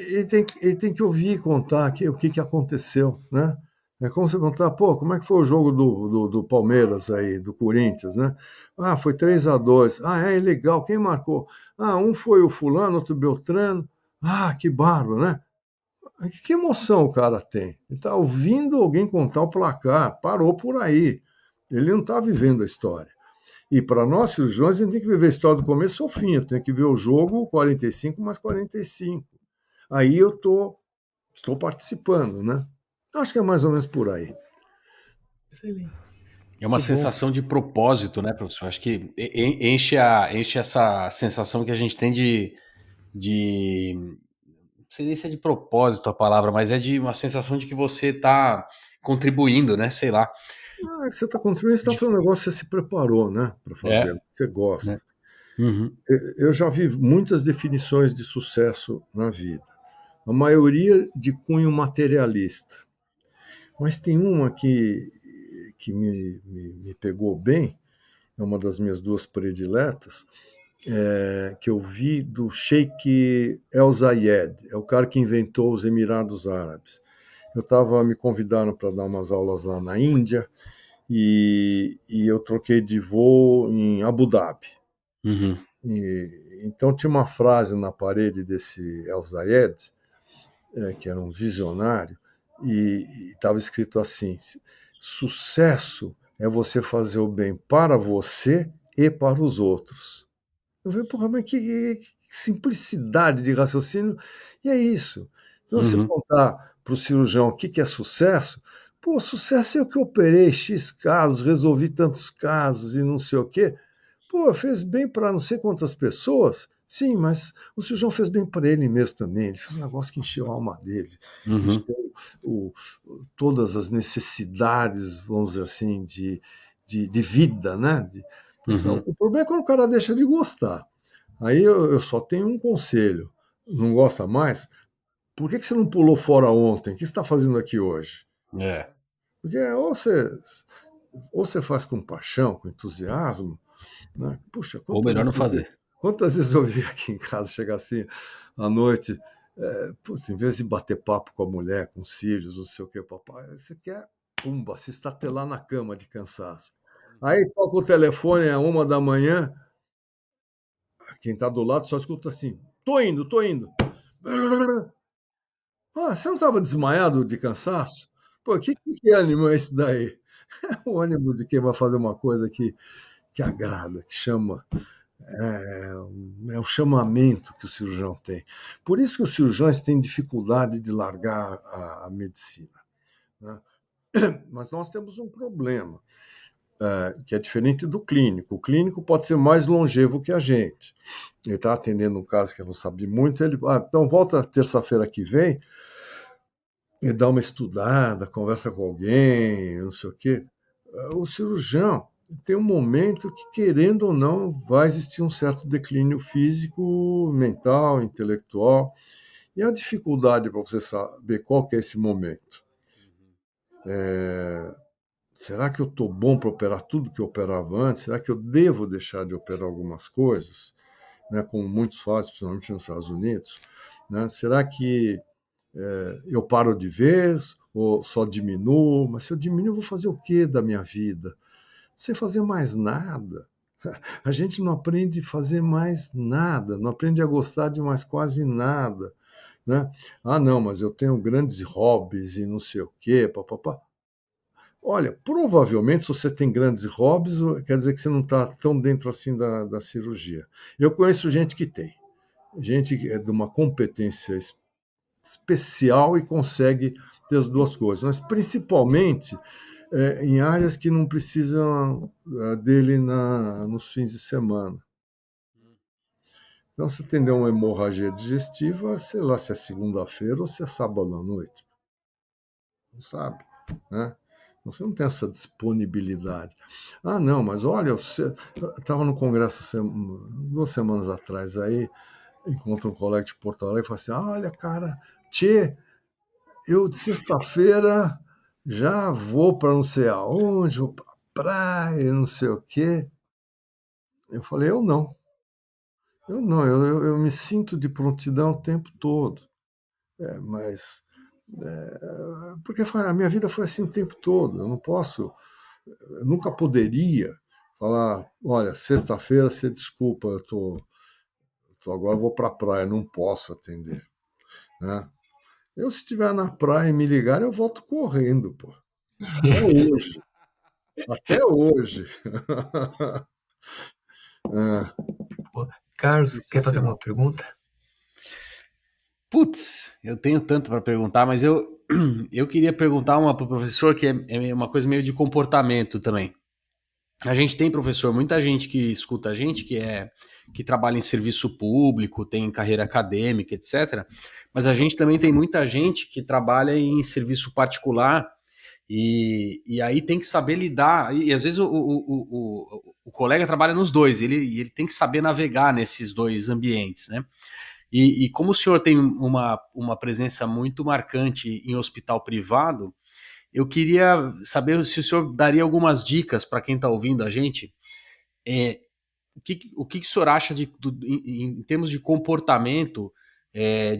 ele tem que ouvir e contar o que aconteceu, né? É como você contar, pô, como é que foi o jogo do Palmeiras aí, do Corinthians, né? Ah, foi 3-2. Ah, é legal, quem marcou? Ah, um foi o fulano, outro Beltrano. Ah, que bárbaro, né? Que emoção o cara tem. Ele está ouvindo alguém contar o placar, parou por aí. Ele não está vivendo a história. E para nós, cirurgiões, a gente tem que viver a história do começo ao fim. Eu tenho que ver o jogo 45 mais 45. Aí eu estou participando, né? Acho que é mais ou menos por aí. Excelente. É uma sensação de propósito, né, professor? Acho que enche essa sensação que a gente tem não sei nem se é de propósito a palavra, mas é de uma sensação de que você está contribuindo, né? Sei lá. Ah, que você está contribuindo, você está fazendo um negócio que você se preparou, né, para fazer, você gosta. Né? Uhum. Eu já vi muitas definições de sucesso na vida, a maioria de cunho materialista. Mas tem uma que me pegou bem, é uma das minhas duas prediletas, que eu vi do Sheikh El Zayed, é o cara que inventou os Emirados Árabes. Me convidaram para dar umas aulas lá na Índia e eu troquei de voo em Abu Dhabi. Uhum. Então tinha uma frase na parede desse El Zayed, que era um visionário, e estava escrito assim: sucesso é você fazer o bem para você e para os outros. Eu falei, porra, mas que simplicidade de raciocínio. E é isso. Então, se contar para o cirurgião o que é sucesso, pô, sucesso é o que eu operei X casos, resolvi tantos casos e não sei o quê. Pô, fez bem para não sei quantas pessoas. Sim, mas o cirurgião fez bem para ele mesmo também. Ele fez um negócio que encheu a alma dele, encheu todas as necessidades, vamos dizer assim, de vida, né? O problema é quando o cara deixa de gostar. Aí eu só tenho um conselho. Não gosta mais? Por que você não pulou fora ontem? O que você está fazendo aqui hoje? É. Porque ou você faz com paixão, com entusiasmo, né? Puxa, Ou melhor não fazer. quantas vezes eu vi aqui em casa chegar assim à noite, putz, em vez de bater papo com a mulher, com os filhos, não sei o que, papai, você quer, pumba, se estatelar na cama de cansaço. Aí toca o telefone, é 1 da manhã, quem está do lado só escuta assim: tô indo, tô indo. Ah, você não estava desmaiado de cansaço? Pô, que ânimo é esse daí? É o ânimo de quem vai fazer uma coisa que agrada, que chama. É o chamamento que o cirurgião tem. Por isso que os cirurgiões têm dificuldade de largar a medicina. Né? Mas nós temos um problema, que é diferente do clínico. O clínico pode ser mais longevo que a gente. Ele está atendendo um caso que eu não sabia muito. Ele, então volta terça-feira que vem e dá uma estudada, conversa com alguém, não sei o quê. O cirurgião tem um momento que, querendo ou não, vai existir um certo declínio físico, mental, intelectual. E a dificuldade para você saber qual que é esse momento. Será que eu estou bom para operar tudo que eu operava antes? Será que eu devo deixar de operar algumas coisas, né, como muitos fazem, principalmente nos Estados Unidos? Né? Será que eu paro de vez ou só diminuo? Mas se eu diminuo, eu vou fazer o quê da minha vida? Sem fazer mais nada. A gente não aprende a fazer mais nada, não aprende a gostar de mais quase nada. Né? Ah, não, mas eu tenho grandes hobbies e não sei o quê, papapá. Olha, provavelmente, se você tem grandes hobbies, quer dizer que você não está tão dentro assim da cirurgia. Eu conheço gente que tem, gente que é de uma competência especial e consegue ter as duas coisas, mas principalmente em áreas que não precisam dele nos fins de semana. Então, se atender uma hemorragia digestiva, sei lá se é segunda-feira ou se é sábado à noite. Não sabe, né? Você não tem essa disponibilidade. Ah, não, mas olha, você estava no congresso 2 semanas atrás, aí encontro um colega de Porto Alegre e fala assim: olha, cara, tchê, eu de sexta-feira já vou para não sei aonde, vou para praia, não sei o quê. Eu falei: eu não. Eu não, eu me sinto de prontidão o tempo todo. Mas. Porque a minha vida foi assim o tempo todo. Eu não posso. Eu nunca poderia falar: olha, sexta-feira você desculpa, agora eu vou para a praia, não posso atender. Né? Eu, se estiver na praia e me ligar, eu volto correndo, pô. Até hoje. Até hoje. Carlos, quer fazer Sensacional. uma pergunta? Putz, eu tenho tanto para perguntar, mas eu queria perguntar uma para o professor que é uma coisa meio de comportamento também. A gente tem, professor, muita gente que escuta a gente, que trabalha em serviço público, tem carreira acadêmica, etc. Mas a gente também tem muita gente que trabalha em serviço particular e aí tem que saber lidar. E às vezes o colega trabalha nos dois, ele tem que saber navegar nesses dois ambientes, né? E como o senhor tem uma presença muito marcante em hospital privado, eu queria saber se o senhor daria algumas dicas para quem está ouvindo a gente. O que o senhor acha em termos de comportamento,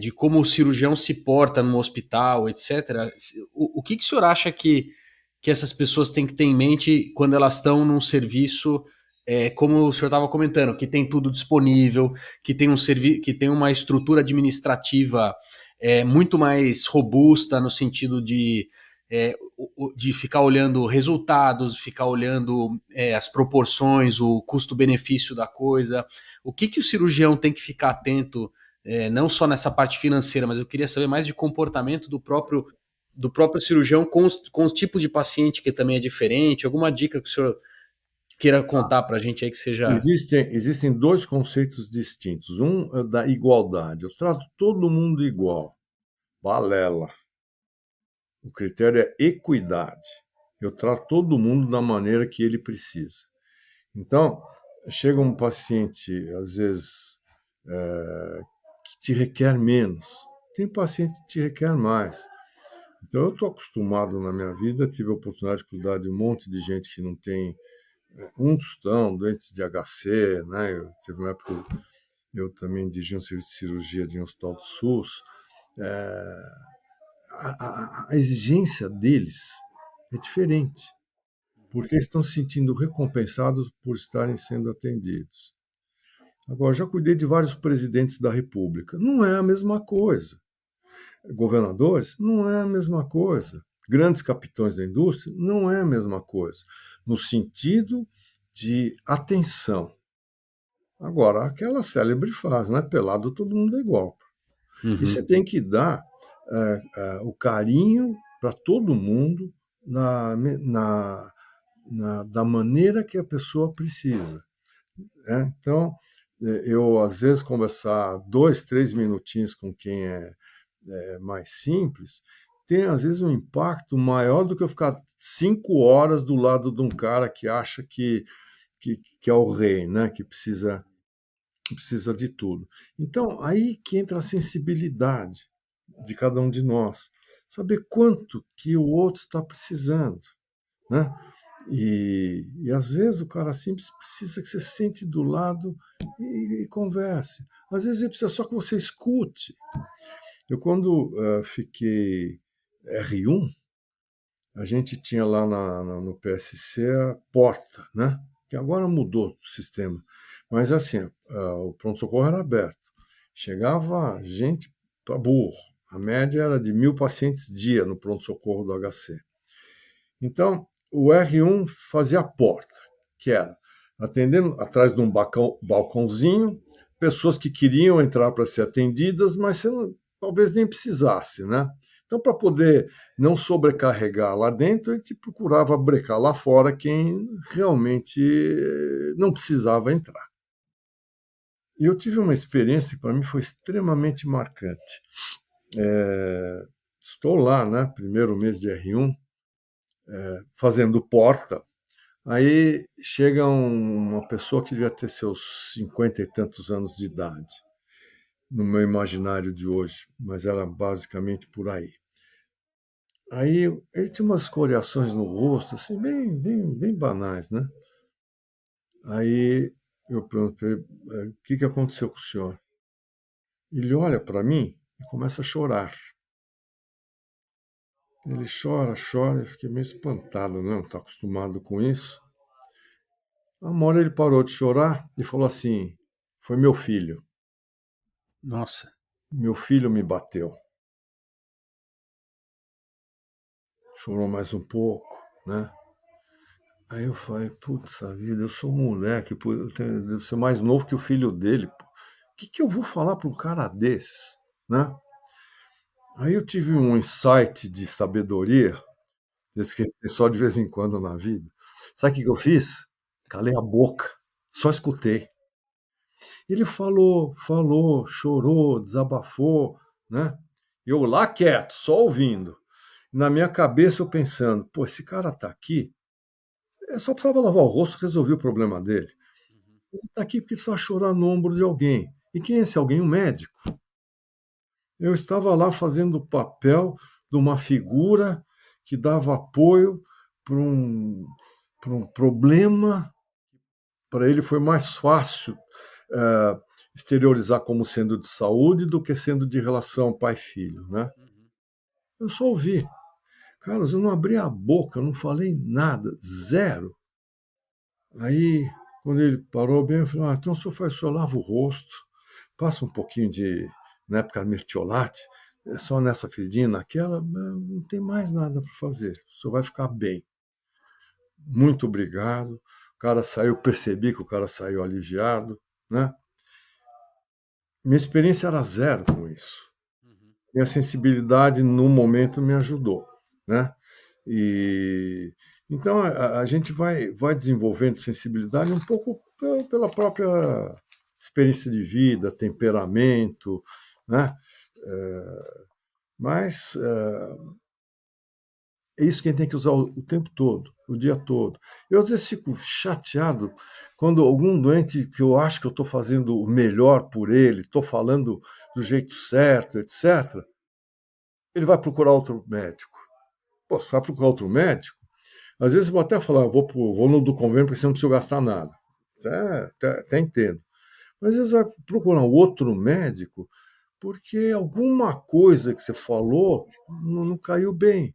de como o cirurgião se porta no hospital, etc. O que o senhor acha que essas pessoas têm que ter em mente quando elas estão num serviço, como o senhor estava comentando, que tem tudo disponível, que tem uma estrutura administrativa muito mais robusta no sentido de ficar olhando resultados, ficar olhando as proporções, o custo-benefício da coisa. O que o cirurgião tem que ficar atento, não só nessa parte financeira, mas eu queria saber mais de comportamento do próprio cirurgião com os tipos de paciente que também é diferente. Alguma dica que o senhor queira contar para a gente aí que seja. Existem dois conceitos distintos. Um é da igualdade. Eu trato todo mundo igual. Balela. O critério é equidade. Eu trato todo mundo da maneira que ele precisa. Então, chega um paciente, às vezes, que te requer menos. Tem paciente que te requer mais. Então, eu estou acostumado na minha vida, tive a oportunidade de cuidar de um monte de gente que não tem um tostão, doentes de HC, né? Teve uma época eu também dirigi um serviço de cirurgia de um hospital do SUS. A exigência deles é diferente, porque eles estão se sentindo recompensados por estarem sendo atendidos. Agora, já cuidei de vários presidentes da República. Não é a mesma coisa. Governadores, não é a mesma coisa. Grandes capitães da indústria, não é a mesma coisa. No sentido de atenção. Agora, aquela célebre frase, né? Pelado todo mundo é igual. E você tem que dar o carinho para todo mundo da maneira que a pessoa precisa. Então, eu, às vezes, conversar 2, 3 minutinhos com quem é mais simples, tem, às vezes, um impacto maior do que eu ficar 5 horas do lado de um cara que acha que é o rei, né? Que precisa de tudo. Então, aí que entra a sensibilidade de cada um de nós. Saber quanto que o outro está precisando, né? E às vezes o cara simples precisa que você sente do lado e converse. Às vezes ele precisa só que você escute. Eu, quando fiquei R1, a gente tinha lá no PSC a porta, né? Que agora mudou o sistema. Mas assim, o pronto-socorro era aberto. Chegava gente para burro. A média era de 1.000 pacientes dia no pronto-socorro do HC. Então, o R1 fazia a porta, que era atendendo atrás de um balcãozinho, pessoas que queriam entrar para ser atendidas, mas você talvez nem precisasse, né? Então, para poder não sobrecarregar lá dentro, a gente procurava brecar lá fora quem realmente não precisava entrar. E eu tive uma experiência que para mim foi extremamente marcante. Estou lá, né, primeiro mês de R1, fazendo porta. Aí chega uma pessoa que devia ter seus 50 e tantos anos de idade, no meu imaginário de hoje, mas era basicamente por aí. Aí ele tinha umas escoriações no rosto, assim, bem banais, né? Aí eu perguntei, o que aconteceu com o senhor? Ele olha para mim e começa a chorar. Ele chora, eu fiquei meio espantado, não está acostumado com isso. Uma hora ele parou de chorar e falou assim, foi meu filho. Nossa. Meu filho me bateu. Chorou mais um pouco, né? Aí eu falei, putz, a vida, eu sou moleque, eu devo ser mais novo que o filho dele. Pô. O que eu vou falar para um cara desses, né? Aí eu tive um insight de sabedoria, esse que tem só de vez em quando na vida. Sabe o que eu fiz? Calei a boca, só escutei. Ele falou, chorou, desabafou, né? Eu lá quieto, só ouvindo. Na minha cabeça eu pensando, pô, esse cara tá aqui, só precisava lavar o rosto e resolver o problema dele. Ele tá aqui porque precisava chorar no ombro de alguém. E quem é esse alguém? Um médico. Eu estava lá fazendo o papel de uma figura que dava apoio para um problema. Para ele foi mais fácil exteriorizar como sendo de saúde do que sendo de relação pai-filho, né? Eu só ouvi. Carlos, eu não abri a boca, eu não falei nada, zero. Aí, quando ele parou bem, eu falei, então o senhor faz, o senhor lava o rosto, passa um pouquinho de, na época, mertiolate, só nessa feridinha, naquela, não tem mais nada para fazer, o senhor vai ficar bem. Muito obrigado. O cara saiu, percebi que o cara saiu aliviado, né? Minha experiência era zero com isso. Minha sensibilidade, no momento, me ajudou, né? E então a gente vai desenvolvendo sensibilidade um pouco pela própria experiência de vida, temperamento, né? Mas é isso que a gente tem que usar o tempo todo. o dia todo. Eu, às vezes, fico chateado quando algum doente que eu acho que eu estou fazendo o melhor por ele, estou falando do jeito certo, etc., ele vai procurar outro médico. Pô, você vai procurar outro médico? Às vezes eu vou até falar, vou no do convênio porque você não precisa gastar nada. Até entendo. Mas às vezes vai procurar um outro médico porque alguma coisa que você falou não caiu bem.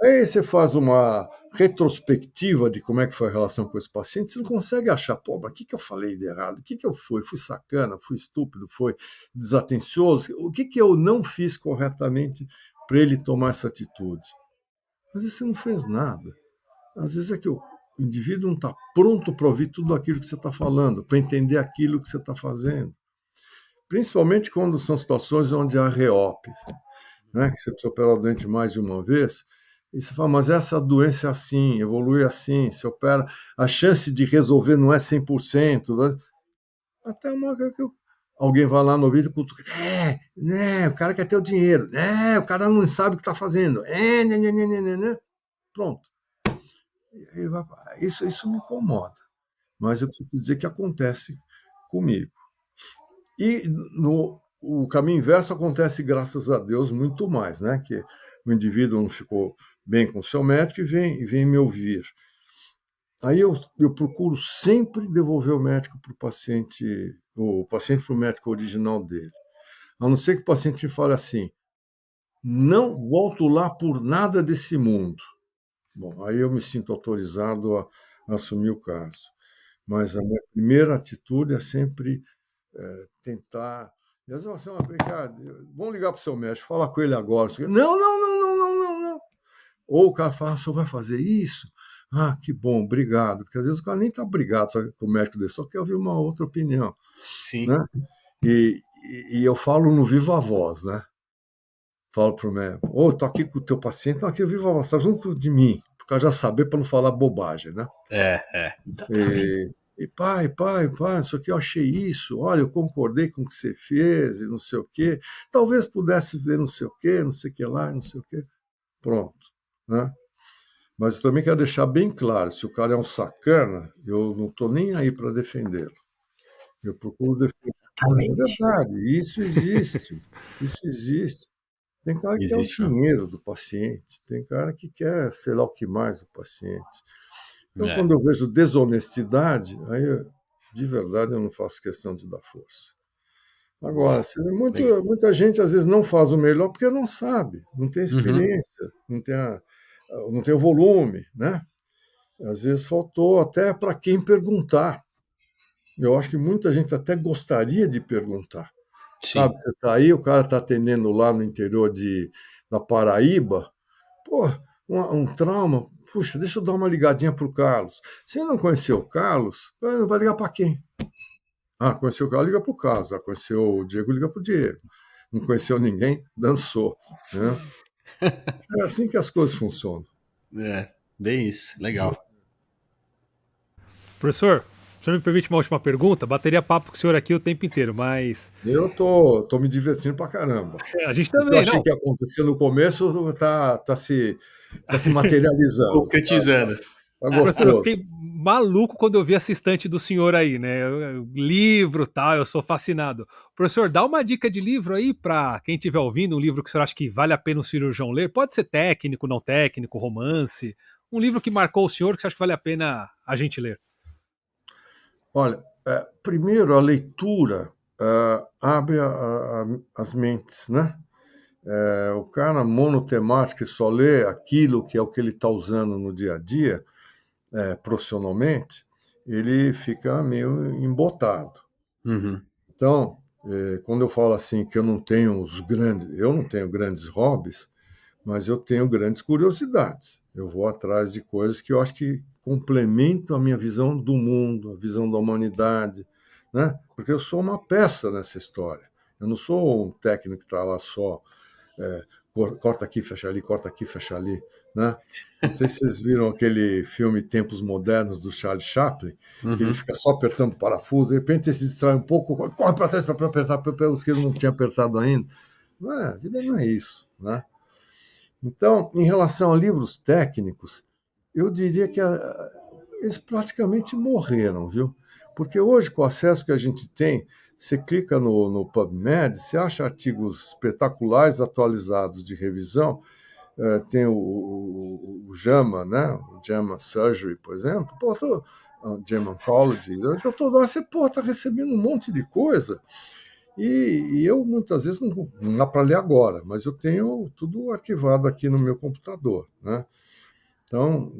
Aí você faz uma retrospectiva de como é que foi a relação com esse paciente, você não consegue achar, pô, mas o que eu falei de errado? O que eu fui? Fui sacana? Fui estúpido? Fui desatencioso? O que eu não fiz corretamente para ele tomar essa atitude? Às vezes você não fez nada. Às vezes é que o indivíduo não está pronto para ouvir tudo aquilo que você está falando, para entender aquilo que você está fazendo. Principalmente quando são situações onde há reop, né? Que você precisa operar o doente mais de uma vez, e você fala, mas essa doença é assim, evolui assim, se opera, a chance de resolver não é 100%. Até uma hora que alguém vai lá no ouvido e cutuca, né, o cara quer ter o dinheiro, o cara não sabe o que está fazendo, né. Pronto. Isso me incomoda, mas eu preciso dizer que acontece comigo. E o caminho inverso acontece, graças a Deus, muito mais, né? Que o indivíduo não ficou bem com o seu médico e vem me ouvir. Aí eu procuro sempre devolver o médico para o paciente para o médico original dele. A não ser que o paciente me fale assim, não volto lá por nada desse mundo. Bom, aí eu me sinto autorizado a assumir o caso. Mas a minha primeira atitude é sempre tentar. E às vezes você cara, vamos ligar para o seu médico, falar com ele agora. Não, não, não, não, não, não, não. Ou o cara fala, o senhor vai fazer isso? Ah, que bom, obrigado. Porque às vezes o cara nem está obrigado com o médico dele, só quer ouvir uma outra opinião. Sim. Né? E eu falo no viva voz, né? Falo para o médico, estou aqui com o teu paciente, não, aqui eu viva voz, está junto de mim, para já saber, para não falar bobagem, né? Exatamente. E pai, não sei o que, eu achei isso, olha, eu concordei com o que você fez, e não sei o quê, talvez pudesse ver não sei o quê, não sei o que lá, não sei o quê. Pronto, né? Mas eu também quero deixar bem claro, se o cara é um sacana, eu não estou nem aí para defendê-lo. Eu procuro defender. É Exatamente. verdade, isso existe, isso existe. Tem cara que quer o Existe, dinheiro do paciente, tem cara que quer sei lá o que mais do paciente. Então, quando eu vejo desonestidade, aí, de verdade, eu não faço questão de dar força. Agora, muita gente, às vezes, não faz o melhor porque não sabe, não tem experiência, não tem o volume, né? Às vezes faltou até para quem perguntar. Eu acho que muita gente até gostaria de perguntar. Sim. Sabe, você está aí, o cara está atendendo lá no interior da Paraíba, pô, um trauma, puxa, deixa eu dar uma ligadinha para o Carlos. Se não conheceu o Carlos, vai ligar para quem? Ah, conheceu o Carlos, liga para o Carlos. Ah, conheceu o Diego, liga para o Diego. Não conheceu ninguém, dançou. Né? É assim que as coisas funcionam. Bem isso, legal. Professor, o senhor me permite uma última pergunta? Bateria papo com o senhor aqui o tempo inteiro, mas... Eu tô me divertindo pra caramba. A gente O que eu também, achei não. que ia acontecer no começo tá se materializando. Concretizando. Tá Professor, eu gostoso. fiquei maluco quando eu vi essa estante do senhor aí, né? Livro, tal, eu sou fascinado. Professor, dá uma dica de livro aí para quem estiver ouvindo, um livro que o senhor acha que vale a pena um cirurgião ler. Pode ser técnico, não técnico, romance. Um livro que marcou o senhor que você acha que vale a pena a gente ler. Olha, primeiro a leitura abre as mentes, né? O cara monotemático que só lê aquilo que é o que ele está usando no dia a dia, profissionalmente, ele fica meio embotado. Então, quando eu falo assim que eu não tenho grandes hobbies, mas eu tenho grandes curiosidades. Eu vou atrás de coisas que eu acho que complementam a minha visão do mundo, a visão da humanidade, né? Porque eu sou uma peça nessa história. Eu não sou um técnico que está lá só corta aqui, fecha ali, corta aqui, fecha ali, né? Não sei se vocês viram aquele filme Tempos Modernos do Charlie Chaplin, que ele fica só apertando o parafuso, de repente ele se distrai um pouco, corre para trás para apertar os que ele não tinha apertado ainda. A vida não é isso, né? Então, em relação a livros técnicos, eu diria que eles praticamente morreram, viu? Porque hoje, com o acesso que a gente tem, você clica no PubMed, você acha artigos espetaculares atualizados de revisão. Tem o JAMA, né? O JAMA Surgery, por exemplo. Pô, JAMA Oncology. Eu tô, você, pô, tá recebendo um monte de coisa. E eu, muitas vezes, não dá para ler agora, mas eu tenho tudo arquivado aqui no meu computador, né? Então,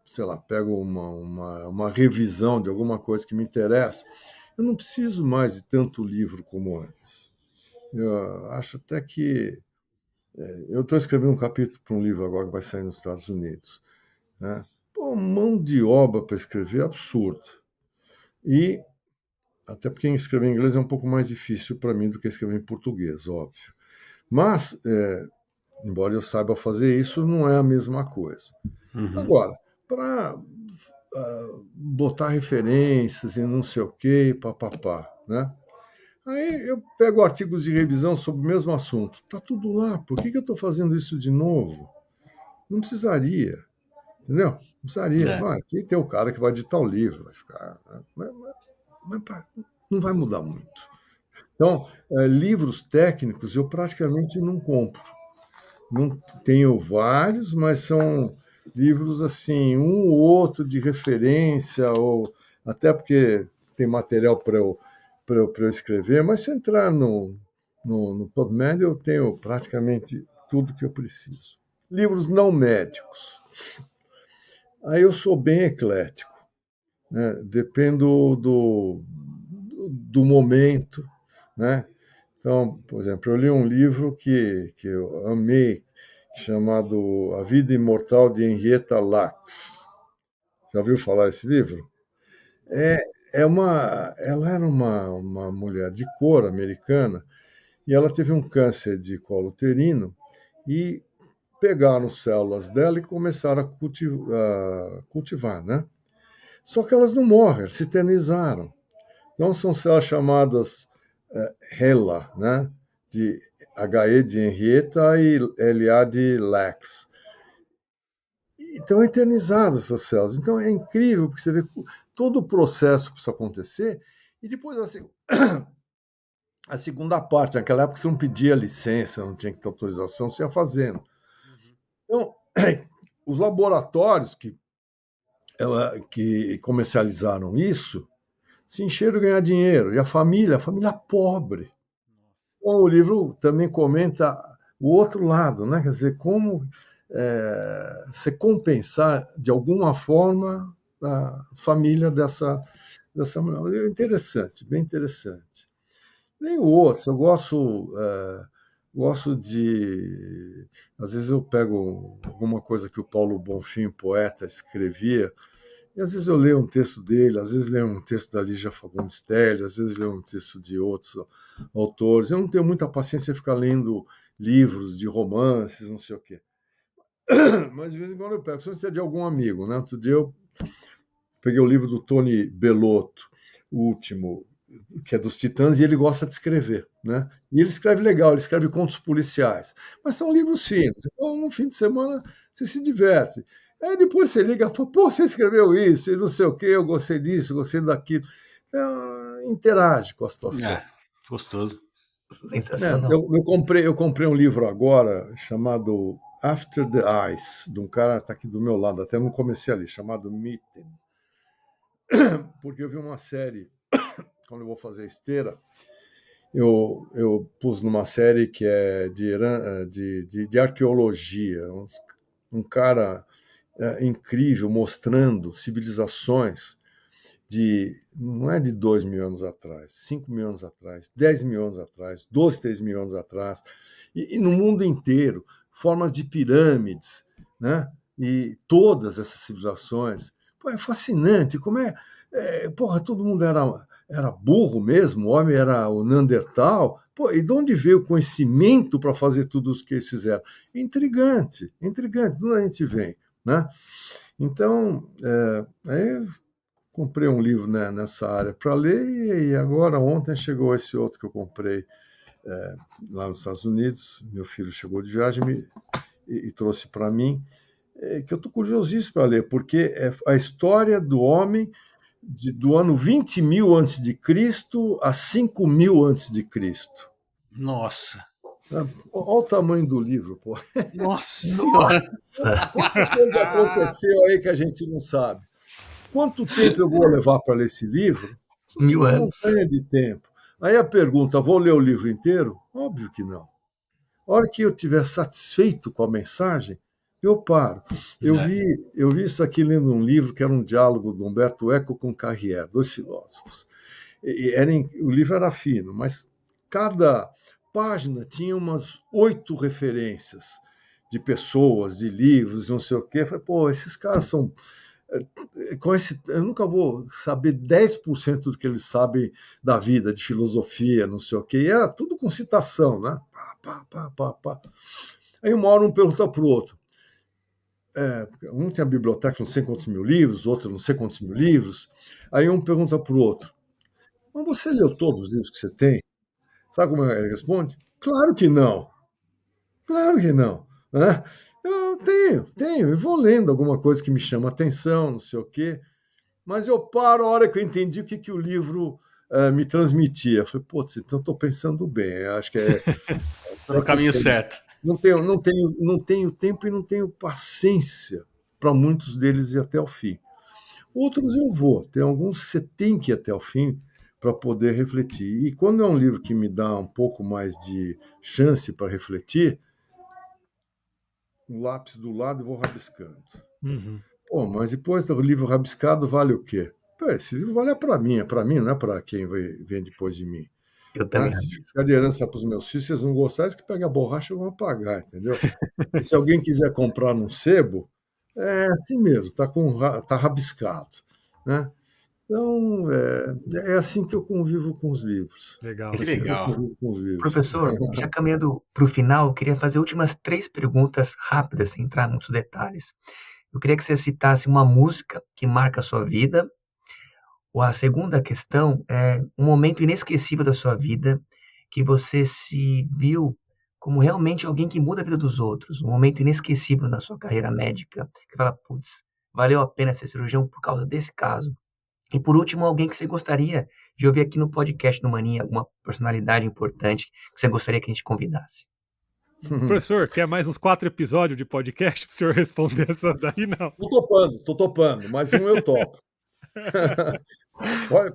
sei lá, pego uma revisão de alguma coisa que me interessa, eu não preciso mais de tanto livro como antes. Eu acho até que eu estou escrevendo um capítulo para um livro agora que vai sair nos Estados Unidos, né? Pô, mão de obra para escrever é absurdo. E até porque escrever em inglês é um pouco mais difícil para mim do que escrever em português, óbvio. Mas, embora eu saiba fazer isso, não é a mesma coisa. Uhum. Agora, para botar referências e não sei o quê, papapá, né? Aí eu pego artigos de revisão sobre o mesmo assunto. Tá tudo lá. Por que eu estou fazendo isso de novo? Não precisaria, entendeu? Não precisaria. É. Aqui tem o cara que vai editar o livro, vai ficar. Não vai mudar muito. Então, livros técnicos eu praticamente não compro. Não tenho vários, mas são livros assim, um ou outro de referência, ou até porque tem material para eu escrever, mas se entrar no PubMed, eu tenho praticamente tudo que eu preciso. Livros não médicos. Aí eu sou bem eclético, né? Dependo do momento, né? Então, por exemplo, eu li um livro que eu amei, chamado A Vida Imortal de Henrietta Lacks. Já ouviu falar desse livro? Ela era uma mulher de cor americana e ela teve um câncer de colo uterino e pegaram células dela e começaram a cultivar, né? Só que elas não morrem, elas se eternizaram. Então são células chamadas HeLa, né? De HE de Henrietta e LA de Lax. Então, eternizadas essas células. Então, é incrível, porque você vê todo o processo para isso acontecer, e depois, assim, a segunda parte, naquela época você não pedia licença, não tinha que ter autorização, você ia fazendo. Então, os laboratórios que comercializaram isso se encheram de ganhar dinheiro, e a família pobre. Então, o livro também comenta o outro lado, né? Quer dizer, como você compensar de alguma forma a família dessa mulher. É interessante, bem interessante. Nem outros, eu gosto de. Às vezes eu pego alguma coisa que o Paulo Bonfim, poeta, escrevia, e às vezes eu leio um texto dele, às vezes leio um texto da Lígia Fagundes Telles, às vezes leio um texto de outros autores. Eu não tenho muita paciência de ficar lendo livros de romances, não sei o quê. Mas de vez em quando eu pego, se é de algum amigo, né? Outro dia eu peguei o livro do Tony Bellotto, o último, que é dos Titãs, e ele gosta de escrever, né? E ele escreve legal, ele escreve contos policiais, mas são livros finos. Então, no fim de semana, você se diverte. Aí depois você liga e fala, pô, você escreveu isso, e não sei o quê, eu gostei disso, gostei daquilo. Interage com a situação. Gostoso. Sensacional. Eu comprei um livro agora chamado After the Ice, de um cara que está aqui do meu lado, até não comecei ali, chamado Mitten. Porque eu vi uma série, quando eu vou fazer esteira, eu pus numa série que é de arqueologia, um cara incrível mostrando civilizações não é de 2.000 anos atrás, 5.000 anos atrás, 10.000 anos atrás, 12, 13.000 anos atrás, e no mundo inteiro, formas de pirâmides, né? E todas essas civilizações. Pô, é fascinante, porra, todo mundo era burro mesmo, o homem era o Neandertal, pô, e de onde veio o conhecimento para fazer tudo isso que eles fizeram? Intrigante, intrigante, de onde a gente vem, né? Então, aí comprei um livro, né, nessa área para ler, e agora ontem chegou esse outro que eu comprei lá nos Estados Unidos. Meu filho chegou de viagem e trouxe para mim. que eu estou curiosíssimo para ler, porque é a história do homem do ano 20.000 antes de Cristo a 5.000 antes de Cristo. Nossa. Olha o tamanho do livro, pô. Nossa Senhora. Quanta coisa aconteceu aí que a gente não sabe. Quanto tempo eu vou levar para ler esse livro? 1000 Uma anos. montanha de tempo. Aí a pergunta, vou ler o livro inteiro? Óbvio que não. A hora que eu estiver satisfeito com a mensagem, eu paro. Eu vi isso aqui lendo um livro que era um diálogo do Humberto Eco com Carrière, dois filósofos. O livro era fino, mas cada página tinha umas 8 referências de pessoas, de livros, não sei o quê. Eu falei, pô, esses caras são... eu nunca vou saber 10% do que eles sabem da vida, de filosofia, não sei o quê. E era tudo com citação, né? Pá, pá, pá, pá. Aí uma hora um pergunta para o outro. Um tem a biblioteca não sei quantos mil livros, outro não sei quantos mil livros. Aí um pergunta para o outro, mas você leu todos os livros que você tem? Sabe como ele responde? Claro que não. Claro que não. Né? Eu tenho, e vou lendo alguma coisa que me chama atenção, não sei o quê, mas eu paro a hora que eu entendi o que o livro me transmitia. Eu falei, putz, então estou pensando bem, eu acho que no caminho certo. Não tenho tempo e não tenho paciência para muitos deles ir até o fim. Outros eu vou, tem alguns que você tem que ir até o fim para poder refletir. E quando é um livro que me dá um pouco mais de chance para refletir, um lápis do lado e vou rabiscando. Uhum. Pô, mas depois do livro rabiscado vale o quê? Pô, esse livro vale para mim, não é para quem vem depois de mim. Eu também. Se ficar de herança para os meus filhos, vocês não gostarem, que pega a borracha e vão apagar, entendeu? E se alguém quiser comprar num sebo, é assim mesmo, tá rabiscado, né? Então, é assim que eu convivo com os livros. Legal. Que legal. Com os livros. Professor, já caminhando para o final, eu queria fazer últimas 3 perguntas rápidas, sem entrar em muitos detalhes. Eu queria que você citasse uma música que marca a sua vida. Ou a segunda questão é um momento inesquecível da sua vida que você se viu como realmente alguém que muda a vida dos outros. Um momento inesquecível na sua carreira médica, que fala, putz, valeu a pena ser cirurgião por causa desse caso. E por último, alguém que você gostaria de ouvir aqui no podcast do Mania, alguma personalidade importante que você gostaria que a gente convidasse. Professor, quer mais uns 4 episódios de podcast que o senhor responder essas daí? Não. Tô topando, mais um eu topo.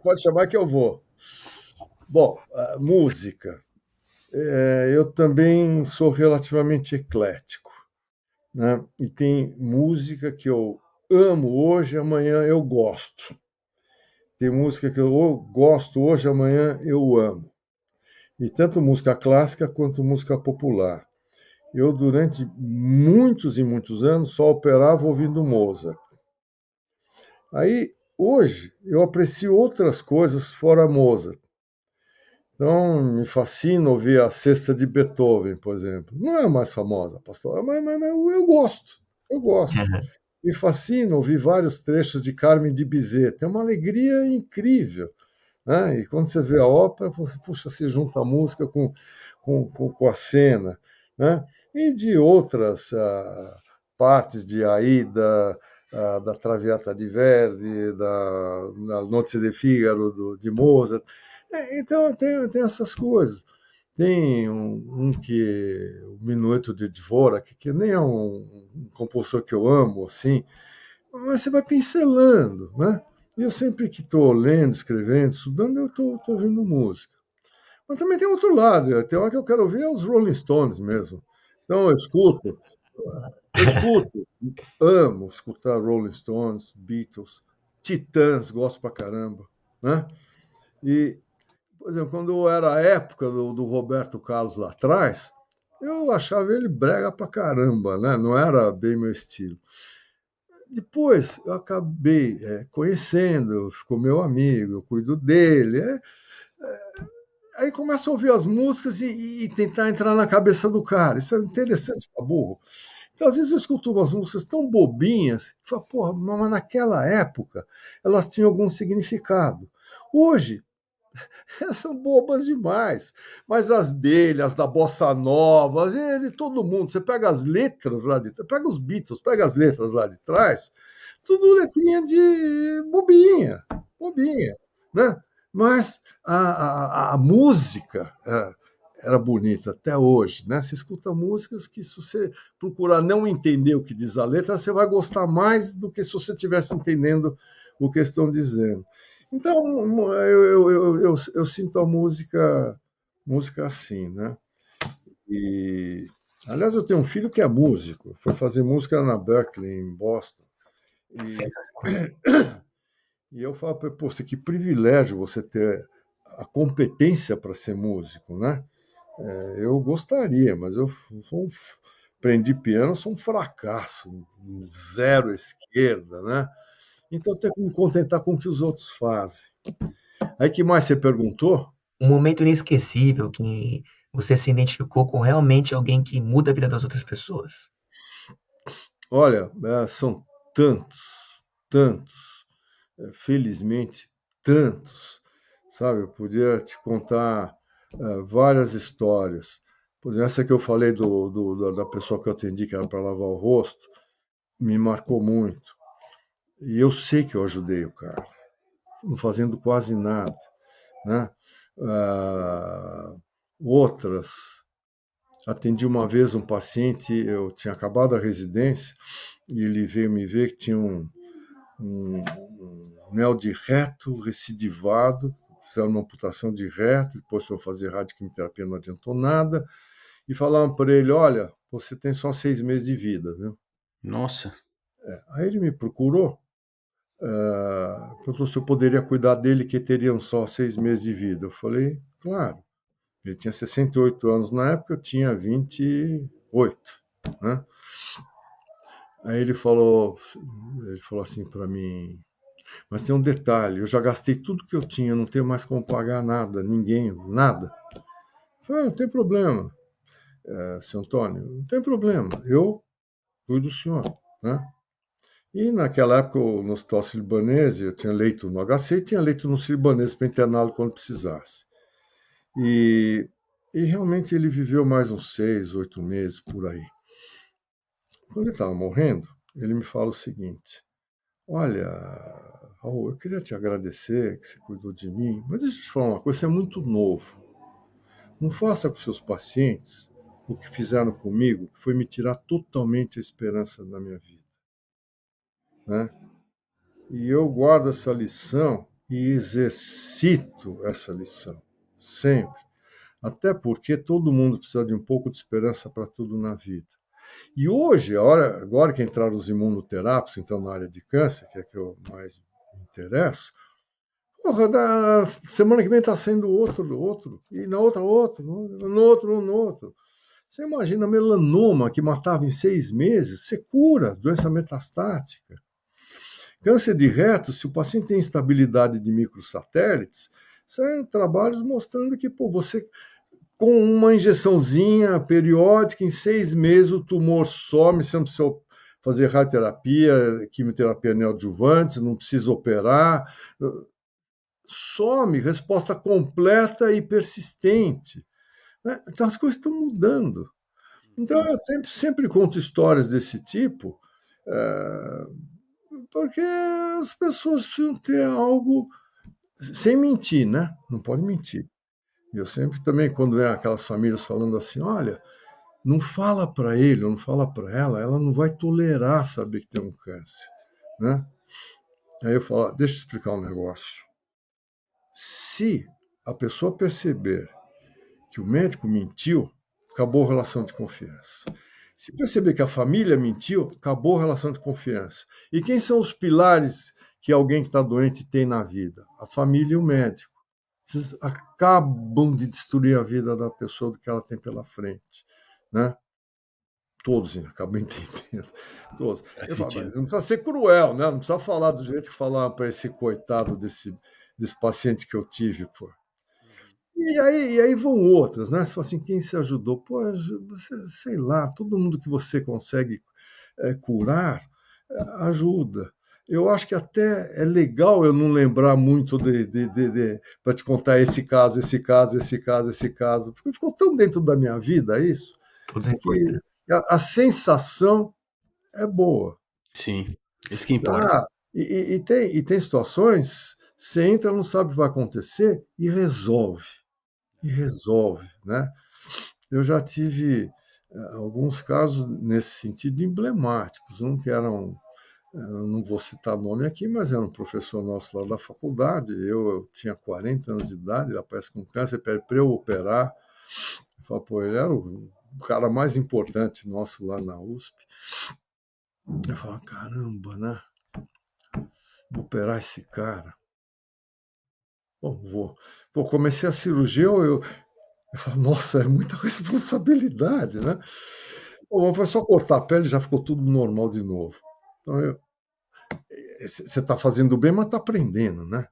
Pode chamar que eu vou. Bom, música. Eu também sou relativamente eclético, né? E tem música que eu amo hoje, amanhã eu gosto. Tem música que eu gosto hoje, amanhã eu amo. E tanto música clássica quanto música popular. Eu, durante muitos e muitos anos, só operava ouvindo Mozart. Aí, hoje, eu aprecio outras coisas fora Mozart. Então, me fascina ouvir a Sexta de Beethoven, por exemplo. Não é a mais famosa, pastora, mas eu gosto. Eu gosto. Me fascina ouvir vários trechos de Carmen de Bizet. É uma alegria incrível. Né? E quando você vê a ópera, você, puxa, se junta a música com a cena. Né? E de outras partes de Aida, da Traviata di Verdi, da Nozze de Figaro, de Mozart. Então, tem essas coisas. Tem o Minueto de Dvorak, que nem é um compositor que eu amo, assim, mas você vai pincelando, né? E eu sempre que estou lendo, escrevendo, estudando, eu estou ouvindo música. Mas também tem outro lado, tem hora que eu quero ouvir os Rolling Stones mesmo. Então eu escuto, amo escutar Rolling Stones, Beatles, Titãs, gosto pra caramba, né? E, por exemplo, quando era a época do Roberto Carlos lá atrás, eu achava ele brega pra caramba, né? Não era bem meu estilo. Depois eu acabei conhecendo, ficou meu amigo, eu cuido dele. Aí começo a ouvir as músicas e tentar entrar na cabeça do cara. Isso é interessante para burro. Então, às vezes eu escuto umas músicas tão bobinhas, que falo, porra, mas naquela época elas tinham algum significado. Hoje, são bobas demais. Mas as dele, as da Bossa Nova, ele, todo mundo. Você pega as letras lá de trás, pega os Beatles, pega as letras lá de trás, tudo letrinha de bobinha, né? Mas a música era bonita até hoje, né? Você escuta músicas que, se você procurar não entender o que diz a letra, você vai gostar mais do que se você estivesse entendendo o que estão dizendo. Então, eu sinto a música assim, né? E, aliás, eu tenho um filho que é músico, foi fazer música na Berkeley, em Boston. E eu falo para ele, poxa, que privilégio você ter a competência para ser músico, né? Eu gostaria, mas eu aprendi piano, sou um fracasso, um zero esquerda, né? Então eu tenho que me contentar com o que os outros fazem. Aí que mais você perguntou? Um momento inesquecível que você se identificou com realmente alguém que muda a vida das outras pessoas. Olha, são tantos, felizmente tantos, sabe? Eu podia te contar várias histórias. Por exemplo, essa que eu falei da pessoa que eu atendi, que era para lavar o rosto, me marcou muito. E eu sei que eu ajudei o cara, não fazendo quase nada, né? Outras, atendi uma vez um paciente, eu tinha acabado a residência, e ele veio me ver que tinha um anel de reto recidivado, fizeram uma amputação de reto, depois foram fazer radioquimioterapia, não adiantou nada, e falaram para ele, olha, você tem só 6 meses de vida, viu? Nossa. Aí ele me procurou, perguntou se eu poderia cuidar dele, que teriam só 6 meses de vida. Eu falei, claro. Ele tinha 68 anos na época, eu tinha 28, né? Aí ele falou assim para mim, mas tem um detalhe, eu já gastei tudo que eu tinha, não tenho mais como pagar nada, ninguém, nada. Eu falei, não tem problema, seu Antônio, não tem problema, eu cuido do senhor, né? E naquela época, no Hospital Sírio-Libanês, eu tinha leito no HC e tinha leito no Sírio-Libanês para interná-lo quando precisasse. E realmente ele viveu mais uns 6, 8 meses por aí. Quando ele estava morrendo, ele me fala o seguinte, olha, Raul, eu queria te agradecer que você cuidou de mim, mas deixa eu te falar uma coisa, você é muito novo. Não faça com seus pacientes o que fizeram comigo, que foi me tirar totalmente a esperança da minha vida, né? E eu guardo essa lição e exercito essa lição, sempre. Até porque todo mundo precisa de um pouco de esperança para tudo na vida. E hoje, agora que entraram os imunoterápicos, então na área de câncer, que é que eu mais me interesso, porra, da semana que vem está sendo outro, e na outra outro, no outro. Você imagina melanoma que matava em 6 meses, você cura, doença metastática. Câncer de reto, se o paciente tem instabilidade de microsatélites, saem trabalhos mostrando que você, com uma injeçãozinha periódica, em 6 meses o tumor some, você não precisa fazer radioterapia, quimioterapia neoadjuvante, não precisa operar, some, resposta completa e persistente, né? Então as coisas estão mudando. Então eu sempre conto histórias desse tipo, porque as pessoas precisam ter algo, sem mentir, né? Não pode mentir. E eu sempre também, quando é aquelas famílias falando assim, olha, não fala para ele, não fala para ela não vai tolerar saber que tem um câncer, né? Aí eu falo, deixa eu explicar um negócio. Se a pessoa perceber que o médico mentiu, acabou a relação de confiança. Se perceber que a família mentiu, acabou a relação de confiança. E quem são os pilares que alguém que está doente tem na vida? A família e o médico. Vocês acabam de destruir a vida da pessoa do que ela tem pela frente, né? Todos acabam entendendo. Todos. Eu falo, mas não precisa ser cruel, né? Não precisa falar do jeito que falar para esse coitado desse paciente que eu tive, pô. E aí vão outras, né? Você fala assim, quem se ajudou? Pô, sei lá, todo mundo que você consegue curar, ajuda. eu acho que até é legal eu não lembrar muito para te contar esse caso, porque ficou tão dentro da minha vida isso, Todos é que importante. a sensação é boa. Sim, isso que importa. Ah, e tem situações, você entra, não sabe o que vai acontecer e resolve. Né? Eu já tive alguns casos nesse sentido emblemáticos, um que eu não vou citar nome aqui, mas era um professor nosso lá da faculdade, eu tinha 40 anos de idade, ele aparece com câncer, pede para eu operar. Eu falo, pô, ele era o cara mais importante nosso lá na USP. Eu falo, caramba, né? Vou operar esse cara. Bom, vou. Pô, comecei a cirurgia, eu falo, nossa, é muita responsabilidade, né? Bom, foi só cortar a pele, já ficou tudo normal de novo. Então, você está fazendo bem, mas está aprendendo, né?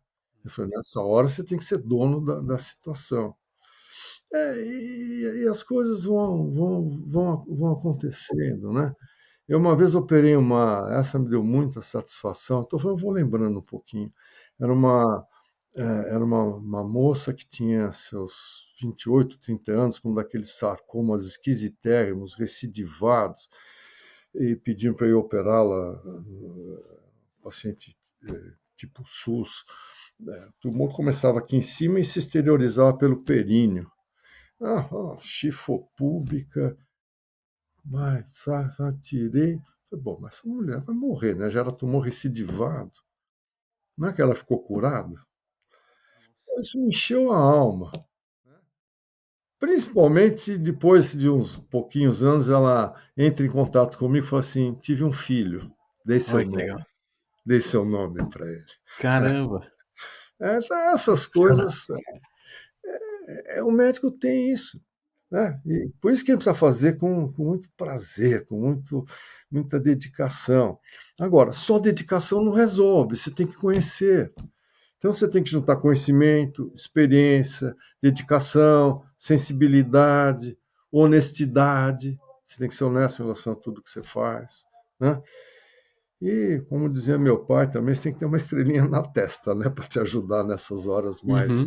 Eu falei, nessa hora você tem que ser dono da situação. E as coisas vão acontecendo, né? Eu uma vez operei essa me deu muita satisfação, eu vou lembrando um pouquinho. Era uma moça que tinha seus 28, 30 anos, com daqueles sarcomas esquisitérrimos, recidivados, e pediram para eu operá-la, paciente tipo SUS. O tumor começava aqui em cima e se exteriorizava pelo períneo. Chifopúbica, mas tirei. Falei, bom, mas essa mulher vai morrer, né? Já era tumor recidivado. Não é que ela ficou curada? Isso me encheu a alma. Principalmente depois de uns pouquinhos anos, ela entra em contato comigo e fala assim: tive um filho, Olha que legal. dei seu nome para ele. Caramba. Então, essas coisas, o médico tem isso. Né? E por isso que ele precisa fazer com muito prazer, com muita dedicação. Agora, só dedicação não resolve, você tem que conhecer. Então, você tem que juntar conhecimento, experiência, dedicação, sensibilidade, honestidade. Você tem que ser honesto em relação a tudo que você faz. Né? E, como dizia meu pai, também você tem que ter uma estrelinha na testa, né, para te ajudar nessas horas mais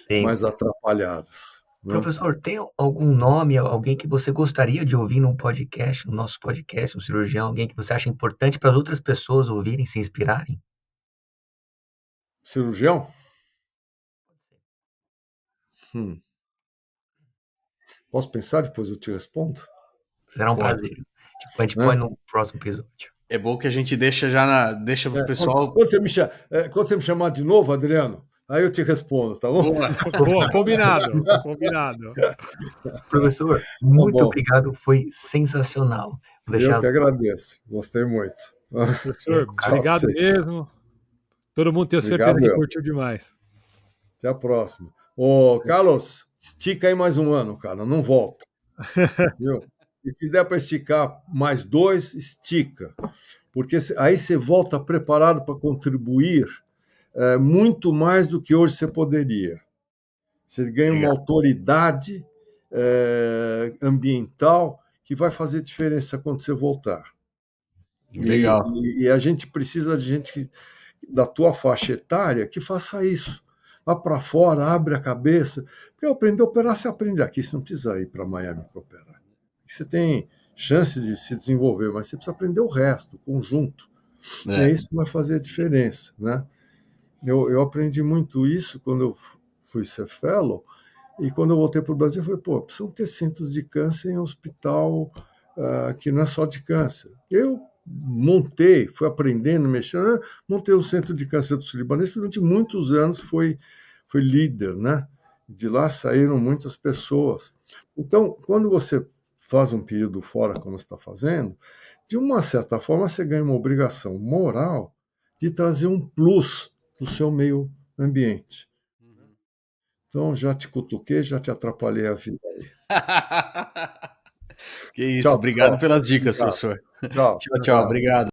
Sempre. atrapalhadas. Né? Professor, tem algum nome, alguém que você gostaria de ouvir num podcast, no nosso podcast, um cirurgião, alguém que você acha importante para as outras pessoas ouvirem, se inspirarem? Cirurgião? Posso pensar, depois eu te respondo? Será um Pode. prazer. A gente Né? põe no próximo episódio. É bom que a gente deixa deixa pro pessoal. Quando você me chamar de novo, Adriano, aí eu te respondo, tá bom? Boa, combinado. Professor, muito obrigado, foi sensacional. Eu que agradeço, gostei muito. Professor, obrigado mesmo. Todo mundo tem certeza que curtiu demais. Até a próxima. Ô, Carlos, estica aí mais um ano, cara, não volta. Viu? E se der para esticar mais 2, estica. Porque aí você volta preparado para contribuir muito mais do que hoje você poderia. Você ganha uma autoridade ambiental que vai fazer diferença quando você voltar. Legal. E a gente precisa de gente da tua faixa etária que faça isso. Vá para fora, abre a cabeça. Porque aprender a operar, você aprende aqui, você não precisa ir para Miami para operar. Você tem chance de se desenvolver, mas você precisa aprender o resto, o conjunto. E isso vai fazer a diferença. Né? Eu aprendi muito isso quando eu fui ser fellow, e quando eu voltei para o Brasil, eu falei, pô, precisam ter centros de câncer em hospital que não é só de câncer. Eu fui aprendendo, mexendo, montei o Centro de Câncer do Sírio-Libanês, durante muitos anos foi líder, né? De lá saíram muitas pessoas. Então, quando você faz um período fora, como você está fazendo, de uma certa forma você ganha uma obrigação moral de trazer um plus para o seu meio ambiente. Então, já te cutuquei, já te atrapalhei a vida aí. Que isso, obrigado pelas dicas, professor. Tchau. Tchau, obrigado.